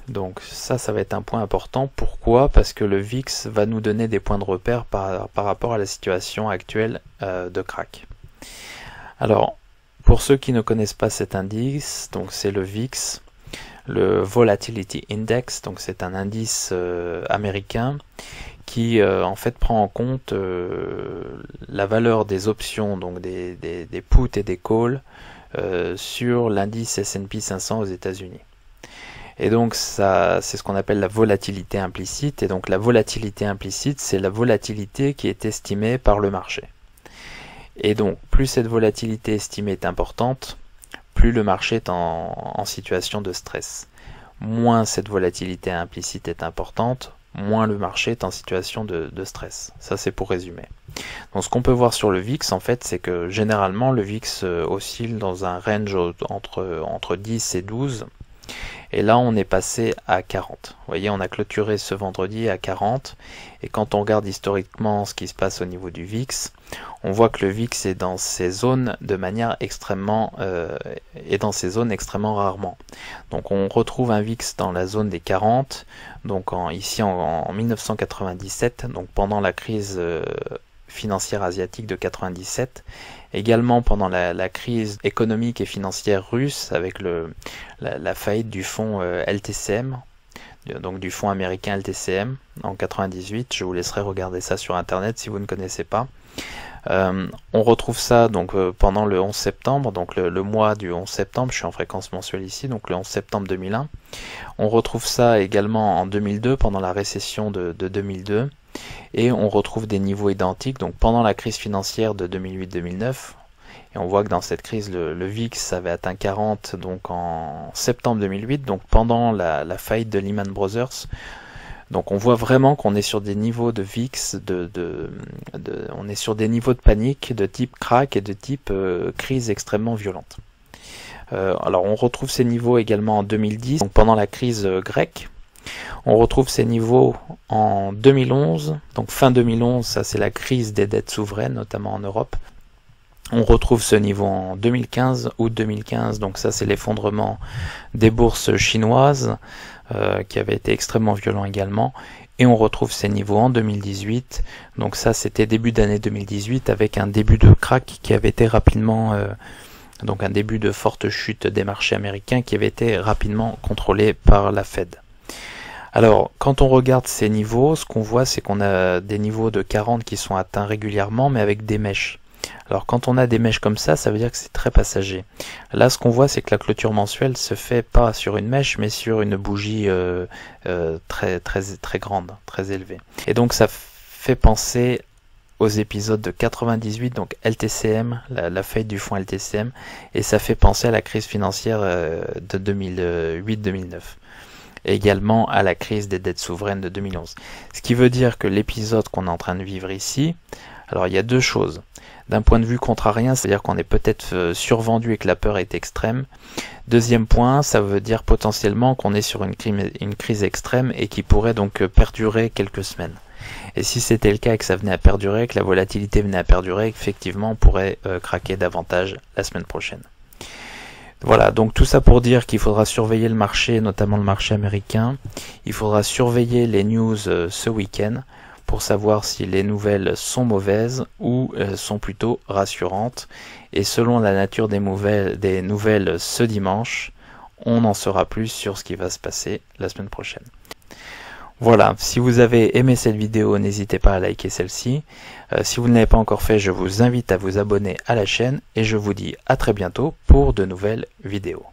Speaker 1: Donc ça va être un point important. Pourquoi? Parce que le VIX va nous donner des points de repère par rapport à la situation actuelle de crack. Alors, pour ceux qui ne connaissent pas cet indice, donc c'est le VIX, le Volatility Index, donc c'est un indice américain qui en fait prend en compte la valeur des options, donc des puts et des calls sur l'indice S&P 500 aux États-Unis. Et donc ça, c'est ce qu'on appelle la volatilité implicite. Et donc la volatilité implicite, c'est la volatilité qui est estimée par le marché. Et donc plus cette volatilité estimée est importante, plus le marché est en situation de stress. Moins cette volatilité implicite est importante, moins le marché est en situation de stress. Ça c'est pour résumer. Donc ce qu'on peut voir sur le VIX en fait, c'est que généralement le VIX oscille dans un range entre 10 et 12. Et là on est passé à 40. Vous voyez, on a clôturé ce vendredi à 40. Et quand on regarde historiquement ce qui se passe au niveau du VIX, on voit que le VIX est dans ces zones de manière extrêmement extrêmement rarement. Donc on retrouve un VIX dans la zone des 40, donc ici en 1997, donc pendant la crise financière asiatique de 97, également pendant la crise économique et financière russe avec la faillite du fonds LTCM, donc du fonds américain LTCM en 98. Je vous laisserai regarder ça sur internet si vous ne connaissez pas. On retrouve ça donc pendant le 11 septembre, donc le mois du 11 septembre, je suis en fréquence mensuelle ici, donc le 11 septembre 2001. On retrouve ça également en 2002, pendant la récession de 2002. Et on retrouve des niveaux identiques, donc pendant la crise financière de 2008-2009, et on voit que dans cette crise, le VIX avait atteint 40 donc en septembre 2008, donc pendant la faillite de Lehman Brothers. Donc on voit vraiment qu'on est sur des niveaux de VIX, on est sur des niveaux de panique de type crack et de type crise extrêmement violente. Alors on retrouve ces niveaux également en 2010, donc pendant la crise grecque. On retrouve ces niveaux en 2011, donc fin 2011, ça c'est la crise des dettes souveraines, notamment en Europe. On retrouve ce niveau en 2015, août 2015, donc ça c'est l'effondrement des bourses chinoises, qui avait été extrêmement violent également. Et on retrouve ces niveaux en 2018, donc ça c'était début d'année 2018, avec un début de crack qui avait été rapidement... donc un début de forte chute des marchés américains qui avait été rapidement contrôlé par la Fed. Alors, quand on regarde ces niveaux, ce qu'on voit, c'est qu'on a des niveaux de 40 qui sont atteints régulièrement, mais avec des mèches. Alors, quand on a des mèches comme ça veut dire que c'est très passager. Là, ce qu'on voit, c'est que la clôture mensuelle se fait pas sur une mèche, mais sur une bougie très grande, très élevée. Et donc, ça fait penser aux épisodes de 98, donc LTCM, la faillite du fonds LTCM, et ça fait penser à la crise financière de 2008-2009. Et également à la crise des dettes souveraines de 2011. Ce qui veut dire que l'épisode qu'on est en train de vivre ici, Alors il y a deux choses. D'un point de vue contrarien, c'est-à-dire qu'on est peut-être survendu et que la peur est extrême. Deuxième point, ça veut dire potentiellement qu'on est sur une crise extrême et qui pourrait donc perdurer quelques semaines. Et si c'était le cas et que ça venait à perdurer, que la volatilité venait à perdurer, effectivement on pourrait craquer davantage la semaine prochaine. Voilà, donc tout ça pour dire qu'il faudra surveiller le marché, notamment le marché américain. Il faudra surveiller les news ce week-end pour savoir si les nouvelles sont mauvaises ou sont plutôt rassurantes. Et selon la nature des nouvelles ce dimanche, on en saura plus sur ce qui va se passer la semaine prochaine. Voilà, si vous avez aimé cette vidéo, n'hésitez pas à liker celle-ci. Si vous ne l'avez pas encore fait, je vous invite à vous abonner à la chaîne et je vous dis à très bientôt pour de nouvelles vidéos.